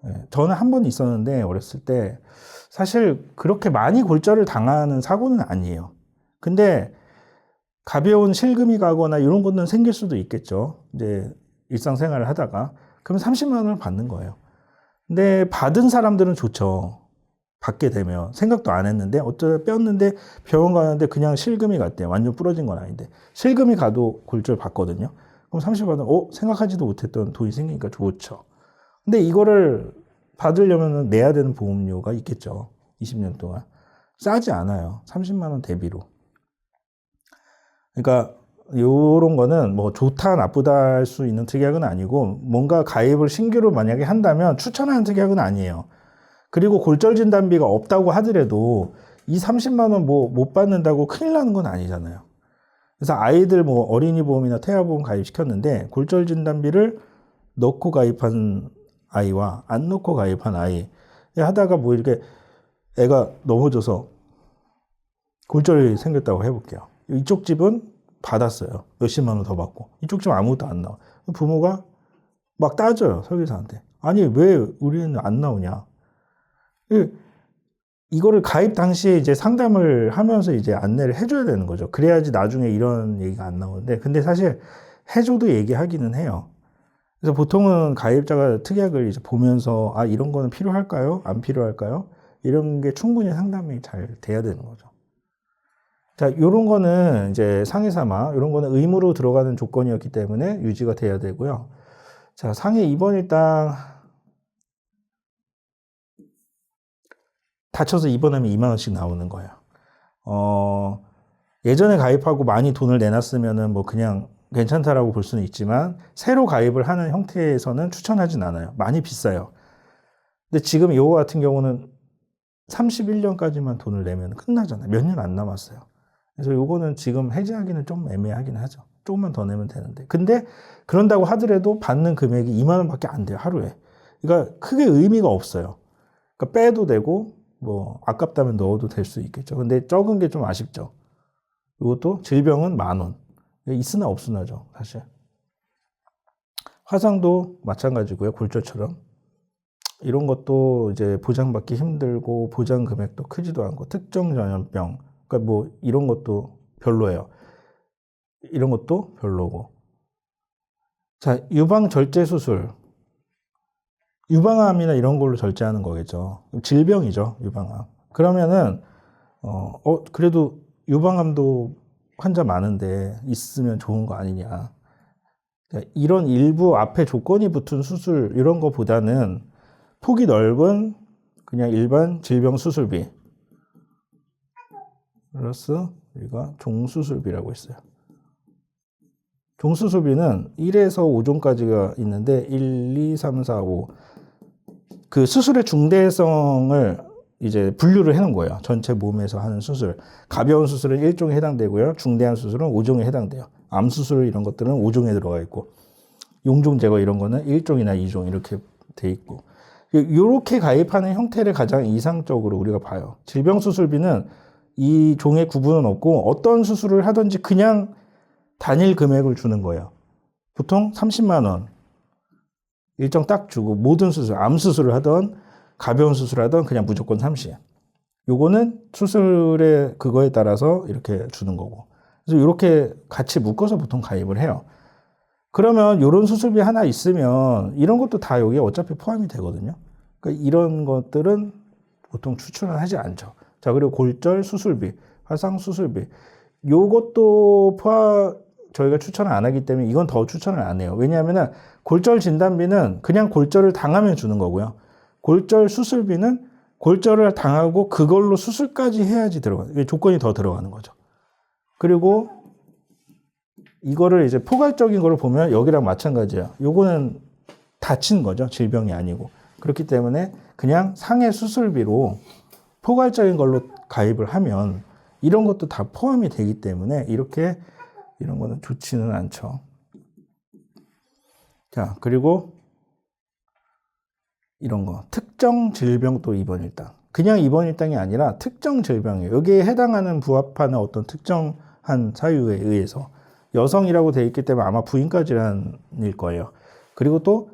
네. 저는 한 번 있었는데 어렸을 때 사실 그렇게 많이 골절을 당하는 사고는 아니에요. 근데 가벼운 실금이 가거나 이런 것은 생길 수도 있겠죠. 이제 일상생활을 하다가 그러면 30만 원을 받는 거예요. 근데 받은 사람들은 좋죠. 받게 되면 생각도 안 했는데 어쩌다 뼈였는데 병원 가는데 그냥 실금이 갔대요. 완전 부러진 건 아닌데 실금이 가도 골절 받거든요. 그럼 30만 원 생각하지도 못했던 돈이 생기니까 좋죠. 근데 이거를 받으려면 내야 되는 보험료가 있겠죠. 20년 동안 싸지 않아요. 30만 원 대비로. 그러니까 요런 거는 뭐 좋다 나쁘다 할 수 있는 특약은 아니고 뭔가 가입을 신규로 만약에 한다면 추천하는 특약은 아니에요. 그리고 골절 진단비가 없다고 하더라도 이 30만 원 뭐 못 받는다고 큰일 나는 건 아니잖아요. 그래서 아이들 뭐 어린이 보험이나 태아보험 가입시켰는데 골절 진단비를 넣고 가입한 아이와 안 넣고 가입한 아이 하다가 뭐 이렇게 애가 넘어져서 골절이 생겼다고 해볼게요. 이쪽 집은 받았어요. 몇십만 원 더 받고. 이쪽 집은 아무것도 안 나와. 부모가 막 따져요. 설계사한테. 아니 왜 우리는 안 나오냐. 이거를 가입 당시에 이제 상담을 하면서 이제 안내를 해줘야 되는 거죠. 그래야지 나중에 이런 얘기가 안 나오는데, 근데 사실 해줘도 얘기하기는 해요. 그래서 보통은 가입자가 특약을 이제 보면서 이런 거는 필요할까요? 안 필요할까요? 이런 게 충분히 상담이 잘 돼야 되는 거죠. 자, 요런 거는 이제 상해사마, 요런 거는 의무로 들어가는 조건이었기 때문에 유지가 돼야 되고요. 자, 상해 입원일당 다쳐서 입원하면 2만 원씩 나오는 거예요. 예전에 가입하고 많이 돈을 내놨으면은 뭐 그냥 괜찮다라고 볼 수는 있지만 새로 가입을 하는 형태에서는 추천하진 않아요. 많이 비싸요. 근데 지금 이거 같은 경우는 31년까지만 돈을 내면 끝나잖아요. 몇 년 안 남았어요. 그래서 요거는 지금 해지하기는 좀 애매하긴 하죠. 조금만 더 내면 되는데. 근데 그런다고 하더라도 받는 금액이 2만 원밖에 안 돼요, 하루에. 그러니까 크게 의미가 없어요. 그러니까 빼도 되고 뭐 아깝다면 넣어도 될 수 있겠죠. 근데 적은 게 좀 아쉽죠. 이것도 질병은 10,000원. 있으나 없으나죠, 사실. 화상도 마찬가지고요, 골절처럼. 이런 것도 이제 보장받기 힘들고 보장 금액도 크지도 않고 특정 전염병, 그러니까 뭐 이런 것도 별로예요. 이런 것도 별로고. 자, 유방 절제 수술. 유방암이나 이런 걸로 절제하는 거겠죠. 질병이죠, 유방암. 그러면은 그래도 유방암도 환자 많은데 있으면 좋은 거 아니냐. 이런 일부 앞에 조건이 붙은 수술 이런 거보다는 폭이 넓은 그냥 일반 질병 수술비 플러스 우리가 종수술비라고 있어요. 종수술비는 1에서 5종까지가 있는데 1, 2, 3, 4, 5 그 수술의 중대성을 이제 분류를 해놓은 거예요. 전체 몸에서 하는 수술. 가벼운 수술은 1종에 해당되고요. 중대한 수술은 5종에 해당돼요. 암 수술 이런 것들은 5종에 들어가 있고 용종 제거 이런 거는 1종이나 2종 이렇게 돼 있고 이렇게 가입하는 형태를 가장 이상적으로 우리가 봐요. 질병 수술비는 이 종의 구분은 없고 어떤 수술을 하든지 그냥 단일 금액을 주는 거예요. 보통 30만 원 일정 딱 주고 모든 수술, 암 수술을 하던 가벼운 수술을 하던 그냥 무조건 30. 요거는 수술의 그거에 따라서 이렇게 주는 거고. 그래서 이렇게 같이 묶어서 보통 가입을 해요. 그러면 이런 수술비 하나 있으면 이런 것도 다 여기에 어차피 포함이 되거든요. 그러니까 이런 것들은 보통 추천을 하지 않죠. 자, 그리고 골절 수술비, 화상 수술비. 요것도 저희가 추천을 안 하기 때문에 이건 더 추천을 안 해요. 왜냐하면 골절 진단비는 그냥 골절을 당하면 주는 거고요. 골절 수술비는 골절을 당하고 그걸로 수술까지 해야지 들어가요. 조건이 더 들어가는 거죠. 그리고 이거를 이제 포괄적인 거를 보면 여기랑 마찬가지예요. 요거는 다친 거죠. 질병이 아니고. 그렇기 때문에 그냥 상해 수술비로 포괄적인 걸로 가입을 하면 이런 것도 다 포함이 되기 때문에 이런 거는 좋지는 않죠. 자, 그리고 이런 거. 특정 질병 또 입원일당. 그냥 입원일당이 아니라 특정 질병이에요. 여기에 해당하는 부합하는 어떤 특정한 사유에 의해서 여성이라고 되어 있기 때문에 아마 부인과 질환일 거예요. 그리고 또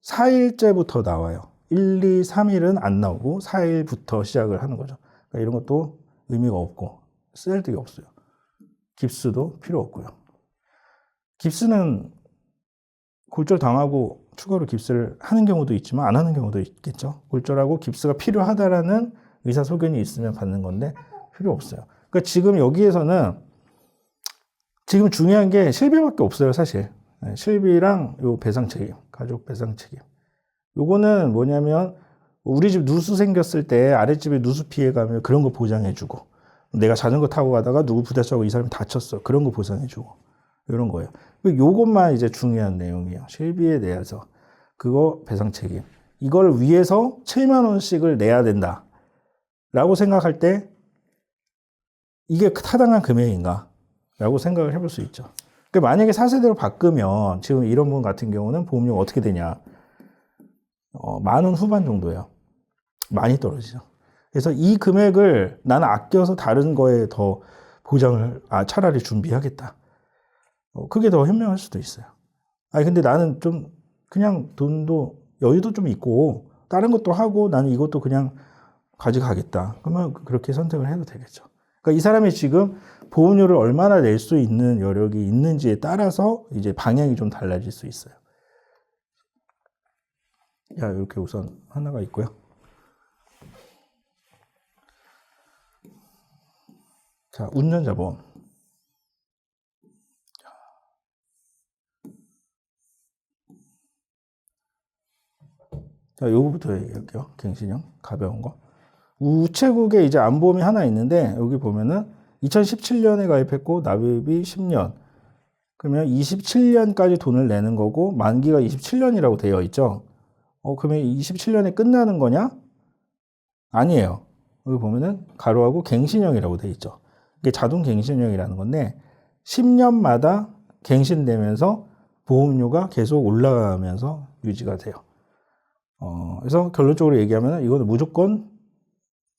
4일째부터 나와요. 1, 2, 3일은 안 나오고 4일부터 시작을 하는 거죠. 그러니까 이런 것도 의미가 없고 쓸데가 없어요. 깁스도 필요 없고요. 깁스는 골절 당하고 추가로 깁스를 하는 경우도 있지만 안 하는 경우도 있겠죠. 골절하고 깁스가 필요하다라는 의사소견이 있으면 받는 건데 필요 없어요. 그러니까 지금 여기에서는 지금 중요한 게 실비밖에 없어요, 사실. 실비랑 요 배상 책임, 가족 배상 책임. 요거는 뭐냐면 우리 집 누수 생겼을 때 아랫집에 누수 피해 가면 그런 거 보장해주고 내가 자전거 타고 가다가 누구 부딪혀서 이 사람이 다쳤어. 그런 거 보상해주고 이런 거예요. 요것만 이제 중요한 내용이에요. 실비에 대해서 그거 배상 책임. 이걸 위해서 7만 원씩을 내야 된다. 라고 생각할 때 이게 타당한 금액인가? 라고 생각을 해볼 수 있죠. 그러니까 만약에 4세대로 바꾸면 지금 이런 분 같은 경우는 보험료가 어떻게 되냐? 10,000원 후반 정도예요. 많이 떨어지죠. 그래서 이 금액을 나는 아껴서 다른 거에 더 보장을, 차라리 준비하겠다. 그게 더 현명할 수도 있어요. 근데 나는 좀 그냥 돈도 여유도 좀 있고 다른 것도 하고 나는 이것도 그냥 가져가겠다. 그러면 그렇게 선택을 해도 되겠죠. 그러니까 이 사람이 지금 보험료를 얼마나 낼 수 있는 여력이 있는지에 따라서 이제 방향이 좀 달라질 수 있어요. 이렇게 우선 하나가 있고요. 자, 운전자 보험. 자, 요거부터 얘기할게요. 갱신형, 가벼운 거. 우체국에 이제 암보험이 하나 있는데, 여기 보면은 2017년에 가입했고, 납입이 10년. 그러면 27년까지 돈을 내는 거고, 만기가 27년이라고 되어 있죠. 그러면 27년에 끝나는 거냐? 아니에요. 여기 보면은 가로하고 갱신형이라고 돼 있죠. 이게 자동 갱신형이라는 건데 10년마다 갱신되면서 보험료가 계속 올라가면서 유지가 돼요. 그래서 결론적으로 얘기하면 이거는 무조건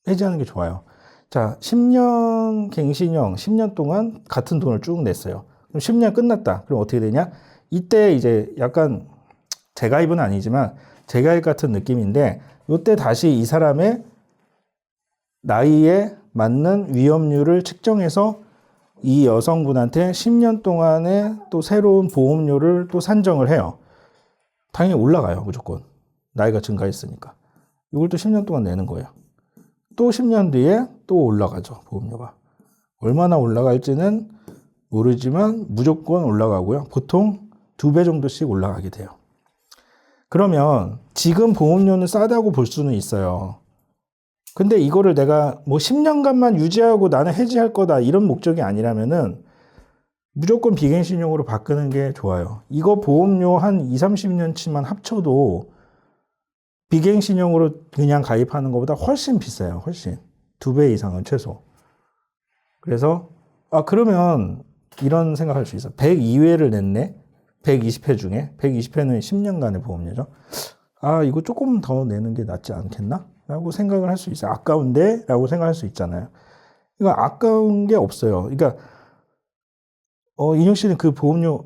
해지하는 게 좋아요. 자, 10년 갱신형, 10년 동안 같은 돈을 쭉 냈어요. 그럼 10년 끝났다. 그럼 어떻게 되냐? 이때 이제 약간 재가입은 아니지만 재가입 같은 느낌인데 이때 다시 이 사람의 나이에 맞는 위험률을 측정해서 이 여성분한테 10년 동안의 또 새로운 보험료를 또 산정을 해요. 당연히 올라가요, 무조건. 나이가 증가했으니까. 이걸 또 10년 동안 내는 거예요. 또 10년 뒤에 또 올라가죠, 보험료가. 얼마나 올라갈지는 모르지만 무조건 올라가고요. 보통 2배 정도씩 올라가게 돼요. 그러면 지금 보험료는 싸다고 볼 수는 있어요. 근데 이거를 내가 뭐 10년간만 유지하고 나는 해지할 거다 이런 목적이 아니라면은 무조건 비갱신형으로 바꾸는 게 좋아요. 이거 보험료 한 20, 30년치만 합쳐도 비갱신형으로 그냥 가입하는 것보다 훨씬 비싸요. 훨씬. 2배 이상은 최소. 그래서 그러면 이런 생각할 수 있어. 102회를 냈네. 120회 중에 120회는 10년간의 보험료죠. 이거 조금 더 내는 게 낫지 않겠나? 라고 생각을 할 수 있어요. 아까운데? 라고 생각할 수 있잖아요. 이거 아까운 게 없어요. 그러니까 인형 씨는 그 보험료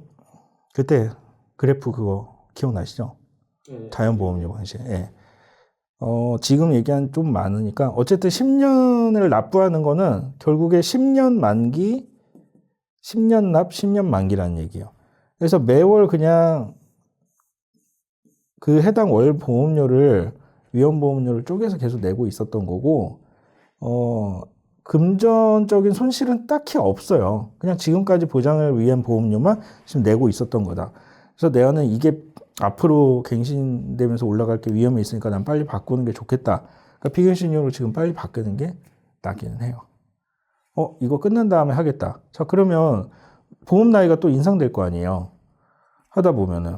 그때 그래프 그거 기억나시죠? 네. 자연보험료 방식. 예. 지금 얘기한 좀 많으니까 어쨌든 10년을 납부하는 거는 결국에 10년 만기, 10년 납, 10년 만기라는 얘기예요. 그래서 매월 그냥 그 해당 월 보험료를 위험보험료를 쪼개서 계속 내고 있었던 거고 금전적인 손실은 딱히 없어요. 그냥 지금까지 보장을 위한 보험료만 지금 내고 있었던 거다. 그래서 내가는 이게 앞으로 갱신되면서 올라갈 게 위험이 있으니까 난 빨리 바꾸는 게 좋겠다. 그러니까 비갱신형으로 지금 빨리 바꾸는 게 낫기는 해요. 이거 끝난 다음에 하겠다. 자, 그러면 보험 나이가 또 인상될 거 아니에요. 하다 보면은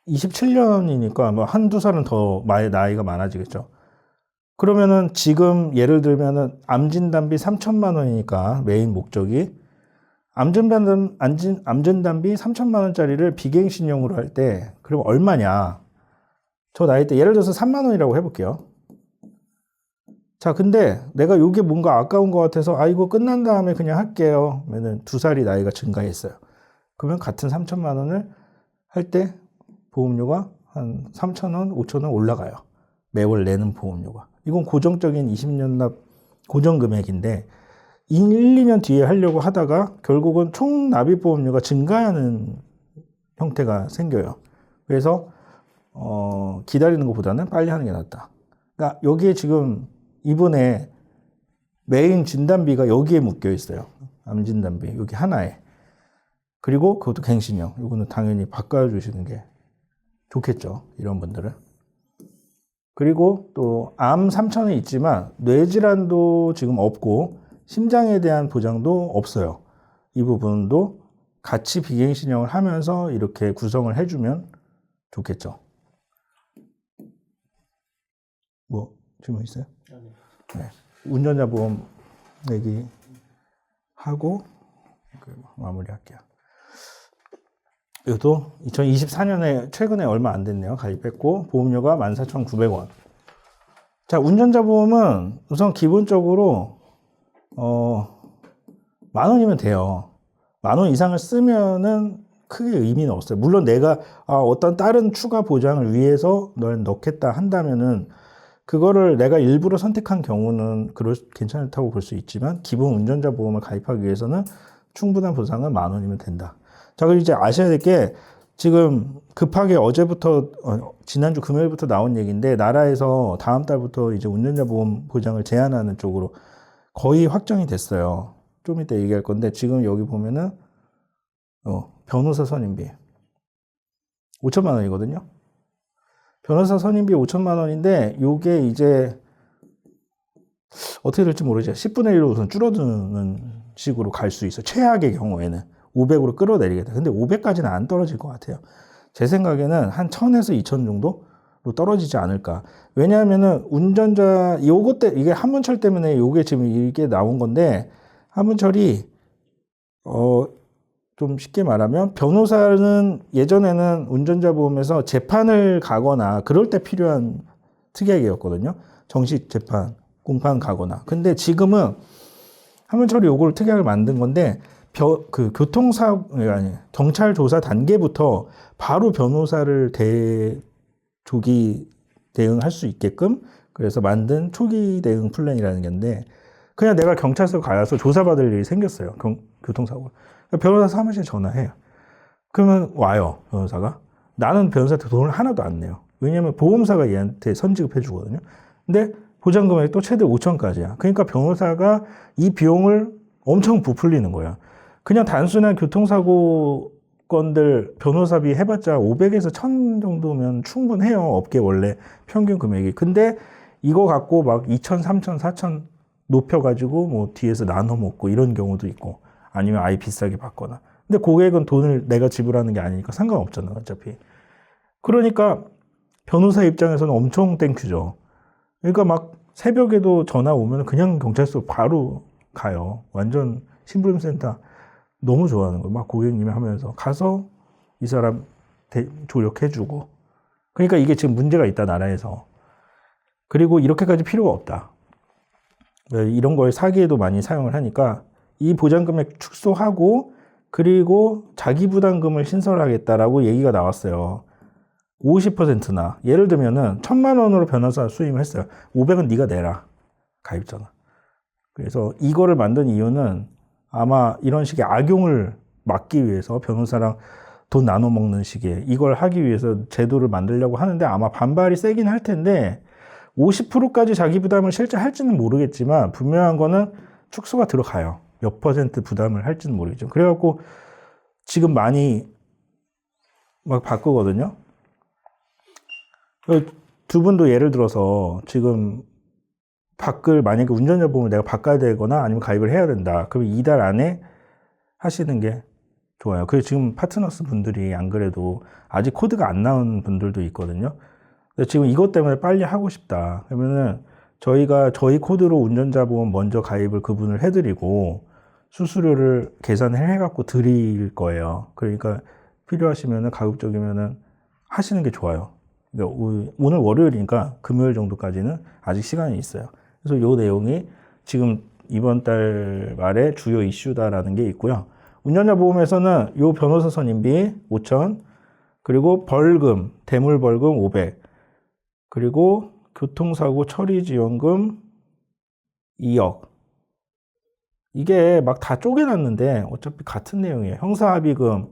27년이니까 뭐 한두 살은 더 나이가 많아지겠죠. 그러면은 지금 예를 들면은 암진단비 3천만 원이니까 메인 목적이 암진단비 3천만 원짜리를 비갱신형으로 할 때 그럼 얼마냐? 저 나이 때 예를 들어서 3만 원이라고 해볼게요. 자, 근데 내가 요게 뭔가 아까운 것 같아서 이거 끝난 다음에 그냥 할게요. 그러면은 2살이 나이가 증가했어요. 그러면 같은 3천만 원을 할 때 보험료가 한 3,000원, 5,000원 올라가요. 매월 내는 보험료가. 이건 고정적인 20년 납 고정 금액인데 1, 2년 뒤에 하려고 하다가 결국은 총 납입 보험료가 증가하는 형태가 생겨요. 그래서 기다리는 것보다는 빨리 하는 게 낫다. 그러니까 여기에 지금 이분의 메인 진단비가 여기에 묶여 있어요. 암 진단비 여기 하나에. 그리고 그것도 갱신형. 이거는 당연히 바꿔주시는 게 좋겠죠. 이런 분들은. 그리고 또 암 3천은 있지만 뇌질환도 지금 없고 심장에 대한 보장도 없어요. 이 부분도 같이 비갱신형을 하면서 이렇게 구성을 해주면 좋겠죠. 뭐 질문 있어요? 네. 운전자 보험 얘기하고 마무리할게요. 이것도 2024년에 최근에 얼마 안 됐네요. 가입했고 보험료가 14,900원. 자, 운전자 보험은 우선 기본적으로 10,000원이면 돼요. 10,000원 이상을 쓰면은 크게 의미는 없어요. 물론 내가 어떤 다른 추가 보장을 위해서 널 넣겠다 한다면은 그거를 내가 일부러 선택한 경우는 괜찮다고 볼 수 있지만 기본 운전자 보험을 가입하기 위해서는 충분한 보상은 10,000원이면 된다. 자, 그리고 이제 아셔야 될 게 지금 급하게 어제부터 지난주 금요일부터 나온 얘기인데 나라에서 다음 달부터 이제 운전자 보험 보장을 제한하는 쪽으로 거의 확정이 됐어요. 좀 이따 얘기할 건데 지금 여기 보면은 변호사 선임비 5천만 원이거든요. 변호사 선임비 5천만 원인데 요게 이제 어떻게 될지 모르죠. 10분의 1로 우선 줄어드는 식으로 갈 수 있어요. 최악의 경우에는 500으로 끌어내리겠다. 근데 500까지는 안 떨어질 것 같아요. 제 생각에는 한 1,000에서 2,000 정도로 떨어지지 않을까. 왜냐하면은 운전자 요것 때 이게 한문철 때문에 요게 지금 이게 나온 건데 한문철이 좀 쉽게 말하면 변호사는 예전에는 운전자 보험에서 재판을 가거나 그럴 때 필요한 특약이었거든요. 정식 재판, 공판 가거나. 근데 지금은 한문철이 요걸 특약을 만든 건데 그 아니 경찰 조사 단계부터 바로 변호사를 조기 대응할 수 있게끔 그래서 만든 초기 대응 플랜이라는 건데 그냥 내가 경찰서 가서 조사받을 일이 생겼어요. 교통사고. 변호사 사무실에 전화해요. 그러면 와요, 변호사가. 나는 변호사한테 돈을 하나도 안 내요. 왜냐면 보험사가 얘한테 선지급해 주거든요. 근데 보장금액이 또 최대 5천까지야. 그러니까 변호사가 이 비용을 엄청 부풀리는 거야. 그냥 단순한 교통사고 건들 변호사비 해봤자 500에서 1000 정도면 충분해요. 업계 원래 평균 금액이. 근데 이거 갖고 막 2000, 3000, 4000 높여가지고 뭐 뒤에서 나눠 먹고 이런 경우도 있고 아니면 아예 비싸게 받거나. 근데 고객은 돈을 내가 지불하는 게 아니니까 상관없잖아, 어차피. 그러니까 변호사 입장에서는 엄청 땡큐죠. 그러니까 막 새벽에도 전화 오면 그냥 경찰서 바로 가요. 완전 심부름센터 너무 좋아하는 거예요. 막 고객님이 하면서 가서 이 사람 조력해주고. 그러니까 이게 지금 문제가 있다, 나라에서. 그리고 이렇게까지 필요가 없다. 이런 걸 사기에도 많이 사용을 하니까 이 보장금액 축소하고 그리고 자기부담금을 신설하겠다라고 얘기가 나왔어요. 50%나 예를 들면은 1000만 원으로 변호사 수임을 했어요. 500은 네가 내라. 가입자가. 그래서 이거를 만든 이유는 아마 이런 식의 악용을 막기 위해서 변호사랑 돈 나눠 먹는 식의 이걸 하기 위해서 제도를 만들려고 하는데 아마 반발이 세긴 할 텐데 50%까지 자기 부담을 실제 할지는 모르겠지만 분명한 거는 축소가 들어가요. 몇 퍼센트 부담을 할지는 모르겠죠. 그래갖고 지금 많이 막 바꾸거든요. 두 분도 예를 들어서 지금 만약에 운전자 보험을 내가 바꿔야 되거나 아니면 가입을 해야 된다. 그러면 이달 안에 하시는 게 좋아요. 그래서 지금 파트너스 분들이 안 그래도 아직 코드가 안 나온 분들도 있거든요. 근데 지금 이것 때문에 빨리 하고 싶다. 그러면은 저희가 저희 코드로 운전자 보험 먼저 가입을 그분을 해드리고 수수료를 계산을 해갖고 드릴 거예요. 그러니까 필요하시면은 가급적이면은 하시는 게 좋아요. 그러니까 오늘 월요일이니까 금요일 정도까지는 아직 시간이 있어요. 그래서 요 내용이 지금 이번 달 말에 주요 이슈다라는 게 있고요. 운전자 보험에서는 요 변호사 선임비 5,000, 그리고 벌금, 대물 벌금 500, 그리고 교통사고 처리 지원금 2억. 이게 막 다 쪼개놨는데 어차피 같은 내용이에요. 형사합의금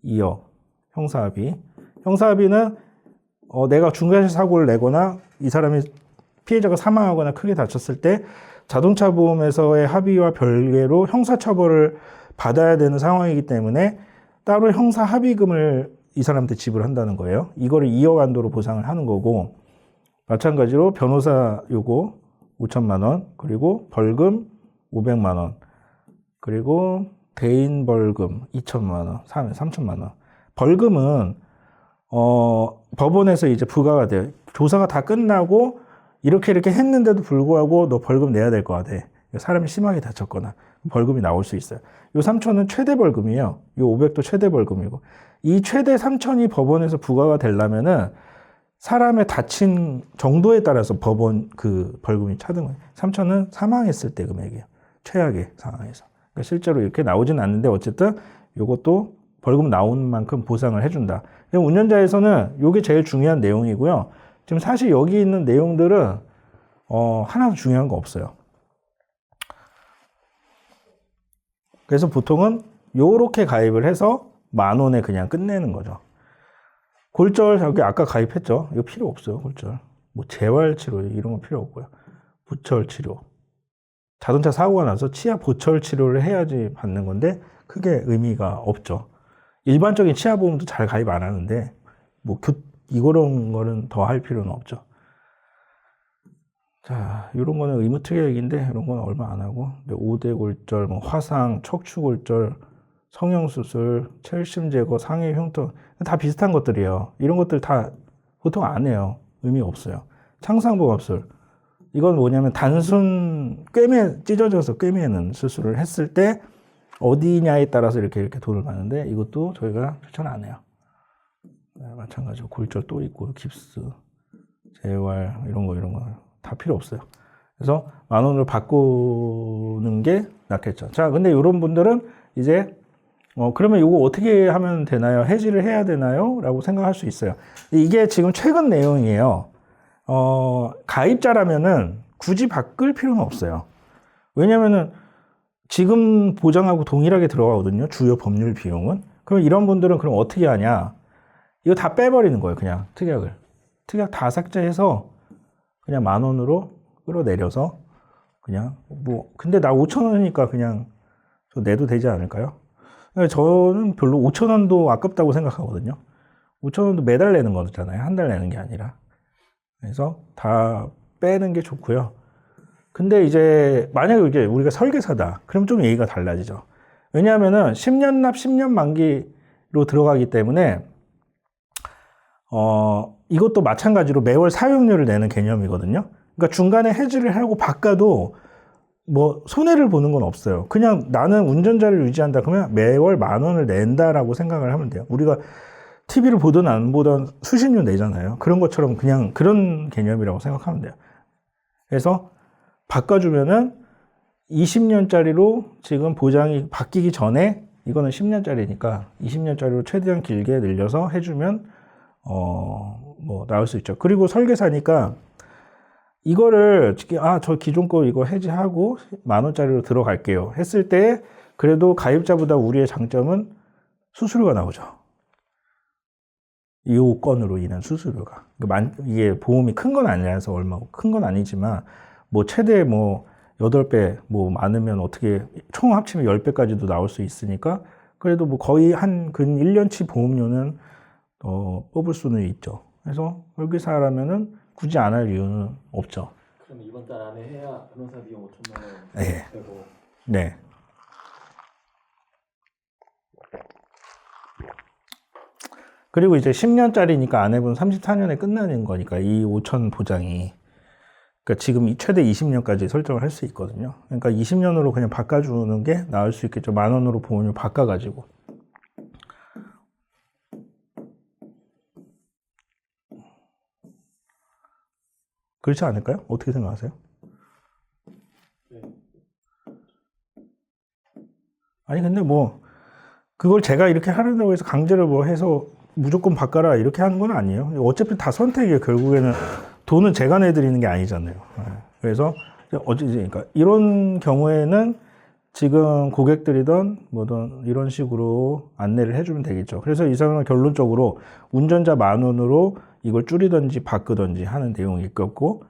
2억. 형사합의. 형사합의는 내가 중과실 사고를 내거나 이 사람이 피해자가 사망하거나 크게 다쳤을 때 자동차 보험에서의 합의와 별개로 형사처벌을 받아야 되는 상황이기 때문에 따로 형사 합의금을 이 사람한테 지불한다는 거예요. 이거를 2억 한도로 보상을 하는 거고 마찬가지로 변호사 요거 5천만 원, 그리고 벌금 500만 원, 그리고 대인 벌금 2천만 원, 3천만 원. 벌금은 법원에서 이제 부과가 돼요. 조사가 다 끝나고 이렇게 했는데도 불구하고 너 벌금 내야 될 것 같아. 사람이 심하게 다쳤거나 벌금이 나올 수 있어요. 요 3천은 최대 벌금이에요. 요 500도 최대 벌금이고. 이 최대 3천이 법원에서 부과가 되려면은 사람의 다친 정도에 따라서 법원 그 벌금이 차등 거예요. 3천은 사망했을 때 금액이에요. 최악의 상황에서. 그러니까 실제로 이렇게 나오진 않는데 어쨌든 요것도 벌금 나오는 만큼 보상을 해준다. 운전자에서는 요게 제일 중요한 내용이고요. 지금 사실 여기 있는 내용들은 하나도 중요한 거 없어요. 그래서 보통은 요렇게 가입을 해서 10,000원에 그냥 끝내는 거죠. 골절 여기 아까 가입했죠. 이거 필요 없어요. 골절. 뭐 재활치료 이런 거 필요 없고요. 보철치료. 자동차 사고가 나서 치아 보철치료를 해야지 받는 건데 크게 의미가 없죠. 일반적인 치아보험도 잘 가입 안 하는데 뭐 이런 거는 더 할 필요는 없죠. 자, 이런 거는 의무특약인데 이런 거는 얼마 안 하고 5대 골절, 뭐 화상, 척추골절, 성형수술, 첼심 제거, 상해 흉터 다 비슷한 것들이에요. 이런 것들 다 보통 안 해요. 의미 없어요. 창상복합술. 이건 뭐냐면 단순 찢어져서 꿰매는 수술을 했을 때 어디냐에 따라서 이렇게 돈을 받는데 이것도 저희가 추천 안 해요. 네, 마찬가지로 골절 또 있고 깁스, 재활 이런 거 다 필요 없어요. 그래서 10,000원으로 바꾸는 게 낫겠죠. 자, 근데 이런 분들은 이제 그러면 이거 어떻게 하면 되나요? 해지를 해야 되나요? 라고 생각할 수 있어요. 이게 지금 최근 내용이에요. 가입자라면은 굳이 바꿀 필요는 없어요. 왜냐면은 지금 보장하고 동일하게 들어가거든요. 주요 법률 비용은. 그럼 이런 분들은 그럼 어떻게 하냐? 이거 다 빼버리는 거예요. 그냥 특약을. 특약 다 삭제해서 그냥 10,000원으로 끌어내려서 그냥 근데 나 5,000원이니까 그냥 저 내도 되지 않을까요? 저는 별로 5,000원도 아깝다고 생각하거든요. 5,000원도 매달 내는 거잖아요. 한 달 내는 게 아니라. 그래서 다 빼는 게 좋고요. 근데 이제 만약에 이게 우리가 설계사다. 그럼 좀 얘기가 달라지죠. 왜냐하면은 10년 납 10년 만기로 들어가기 때문에 이것도 마찬가지로 매월 사용료를 내는 개념이거든요. 그러니까 중간에 해지를 하고 바꿔도 뭐 손해를 보는 건 없어요. 그냥 나는 운전자를 유지한다 그러면 매월 10,000원을 낸다라고 생각을 하면 돼요. 우리가 TV를 보든 안 보든 수신료 내잖아요. 그런 것처럼 그냥 그런 개념이라고 생각하면 돼요. 그래서 바꿔주면은 20년짜리로 지금 보장이 바뀌기 전에 이거는 10년짜리니까 20년짜리로 최대한 길게 늘려서 해주면 뭐 나올 수 있죠. 그리고 설계사니까 이거를 저 기존 거 이거 해지하고 10,000원짜리로 들어갈게요 했을 때 그래도 가입자보다 우리의 장점은 수수료가 나오죠. 이 건으로 인한 수수료가. 이게 보험이 큰 건 아니라서 큰 건 아니지만 뭐 최대 뭐 8배 뭐 많으면 어떻게 총 합치면 10배까지도 나올 수 있으니까 그래도 뭐 거의 한 근 1년치 보험료는 뽑을 수는 있죠. 그래서 설계사라면은 굳이 안 할 이유는 없죠. 그럼 이번 달 안에 해야 변호사 비용 5,000만 원 네. 되고. 네. 그리고 이제 10년짜리니까 안 해본 34년에 끝나는 거니까 이 5,000 보장이. 그러니까 지금 최대 20년까지 설정을 할 수 있거든요. 그러니까 20년으로 그냥 바꿔주는 게 나을 수 있겠죠. 10,000원으로 보험료 바꿔가지고. 그렇지 않을까요? 어떻게 생각하세요? 아니 근데 뭐 그걸 제가 이렇게 하려고 해서 강제를 뭐 해서 무조건 바꿔라 이렇게 하는 건 아니에요. 어차피 다 선택이에요. 결국에는 돈은 제가 내드리는 게 아니잖아요. 그래서 그러니까 이런 경우에는 지금 고객들이든 뭐든 이런 식으로 안내를 해주면 되겠죠. 그래서 이 사람은 결론적으로 운전자 10,000원으로 이걸 줄이든지 바꾸든지 하는 내용이 있겠고,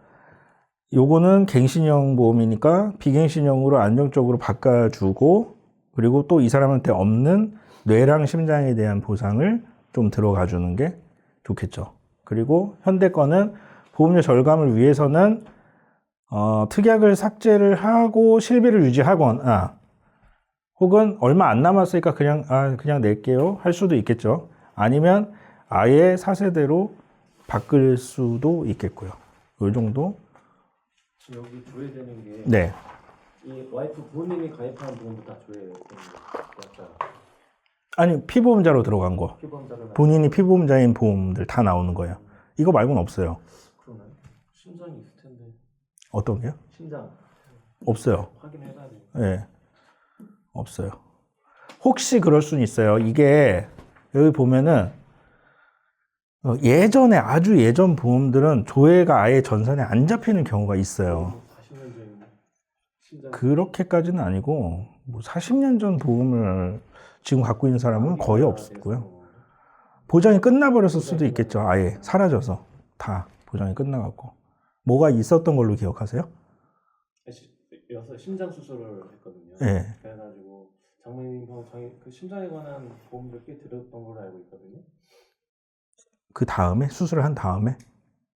요거는 갱신형 보험이니까 비갱신형으로 안정적으로 바꿔주고, 그리고 또 이 사람한테 없는 뇌랑 심장에 대한 보상을 좀 들어가 주는 게 좋겠죠. 그리고 현대 거는 보험료 절감을 위해서는 특약을 삭제를 하고 실비를 유지하거나 혹은 얼마 안 남았으니까 그냥 낼게요 할 수도 있겠죠. 아니면 아예 4세대로 바꿀 수도 있겠고요. 이 정도. 지금 여기 조회되는 게 네. 이 와이프 부모님이 가입한 보험도 다 조회되는 거죠. 아니 피보험자로 들어간 거. 피보험자를 본인이 피보험자인 보험들 다 나오는 거예요. 이거 말고는 없어요. 그러네. 심장이 있을 텐데. 어떤 게요? 심장 없어요. 확인해봐야 돼. 네. 없어요. 혹시 그럴 수는 있어요. 이게 여기 보면은 예전에 아주 예전 보험들은 조회가 아예 전산에 안 잡히는 경우가 있어요. 40년 전 심장. 그렇게까지는 아니고 뭐 40년 전 보험을 지금 갖고 있는 사람은 거의 없고요. 보장이 끝나버렸을 수도 있겠죠. 아예 사라져서 다 보장이 끝나갖고. 뭐가 있었던 걸로 기억하세요? 여서 심장 수술을 했거든요. 네. 그래가지고 장모님 그 심장에 관한 보험들 꽤 들었던 걸로 알고 있거든요. 그 다음에 수술을 한 다음에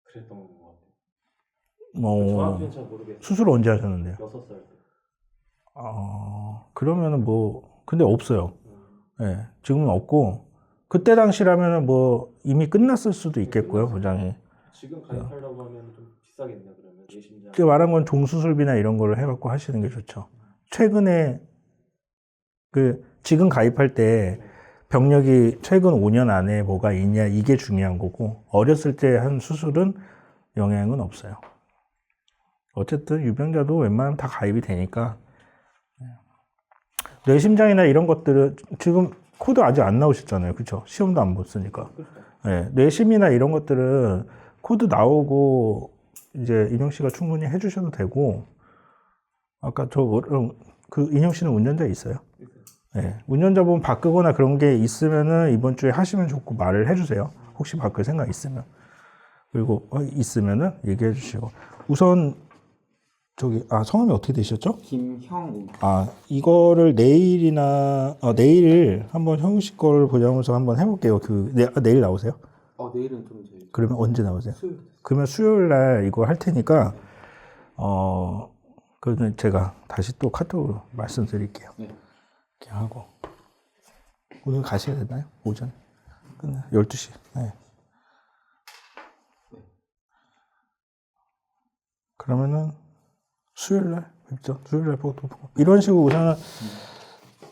그랬던 것 같아요. 정확히는 잘 모르겠어요. 수술 언제 하셨는데요? 6살 때. 그러면은 뭐 근데 없어요. 네, 지금은 없고 그때 당시라면은 뭐 이미 끝났을 수도 있겠고요, 보장이. 지금 가입하려고 하면 좀 비싸겠네 그러면 내심장. 제가 말한 건 종수술비나 이런 거를 해갖고 하시는 게 좋죠. 최근에 지금 가입할 때 병력이 최근 5년 안에 뭐가 있냐 이게 중요한 거고 어렸을 때 한 수술은 영향은 없어요. 어쨌든 유병자도 웬만하면 다 가입이 되니까. 뇌심장이나 이런 것들은 지금 코드 아직 안 나오셨잖아요. 그렇죠? 시험도 안 봤으니까. 네, 뇌심이나 이런 것들은 코드 나오고 이제 인형 씨가 충분히 해주셔도 되고 아까 인형 씨는 운전자 있어요? 네, 운전자분 바꾸거나 그런 게 있으면은 이번 주에 하시면 좋고 말을 해주세요. 혹시 바꿀 생각 있으면. 그리고 있으면은 얘기해 주시고 우선 성함이 어떻게 되셨죠? 김형우. 이거를 내일 한번 형우 씨 거를 보자면서 한번 해볼게요. 내일 나오세요? 내일은 좀 저희 그러면 언제 나오세요? 수요일. 그러면 수요일 날 이거 할 테니까, 그거는 제가 다시 또 카톡으로 말씀드릴게요. 네. 이렇게 하고. 오늘 가셔야 되나요? 오전? 끝나 12시. 네. 그러면은 수요일 날 뵙죠. 수요일 날 보고. 이런 식으로 우선은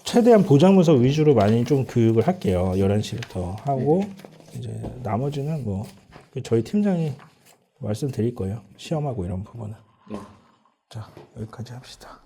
최대한 보장문서 위주로 많이 좀 교육을 할게요. 11시부터 하고, 이제 나머지는 뭐, 저희 팀장이 말씀드릴 거예요. 시험하고 이런 부분은. 네. 자, 여기까지 합시다.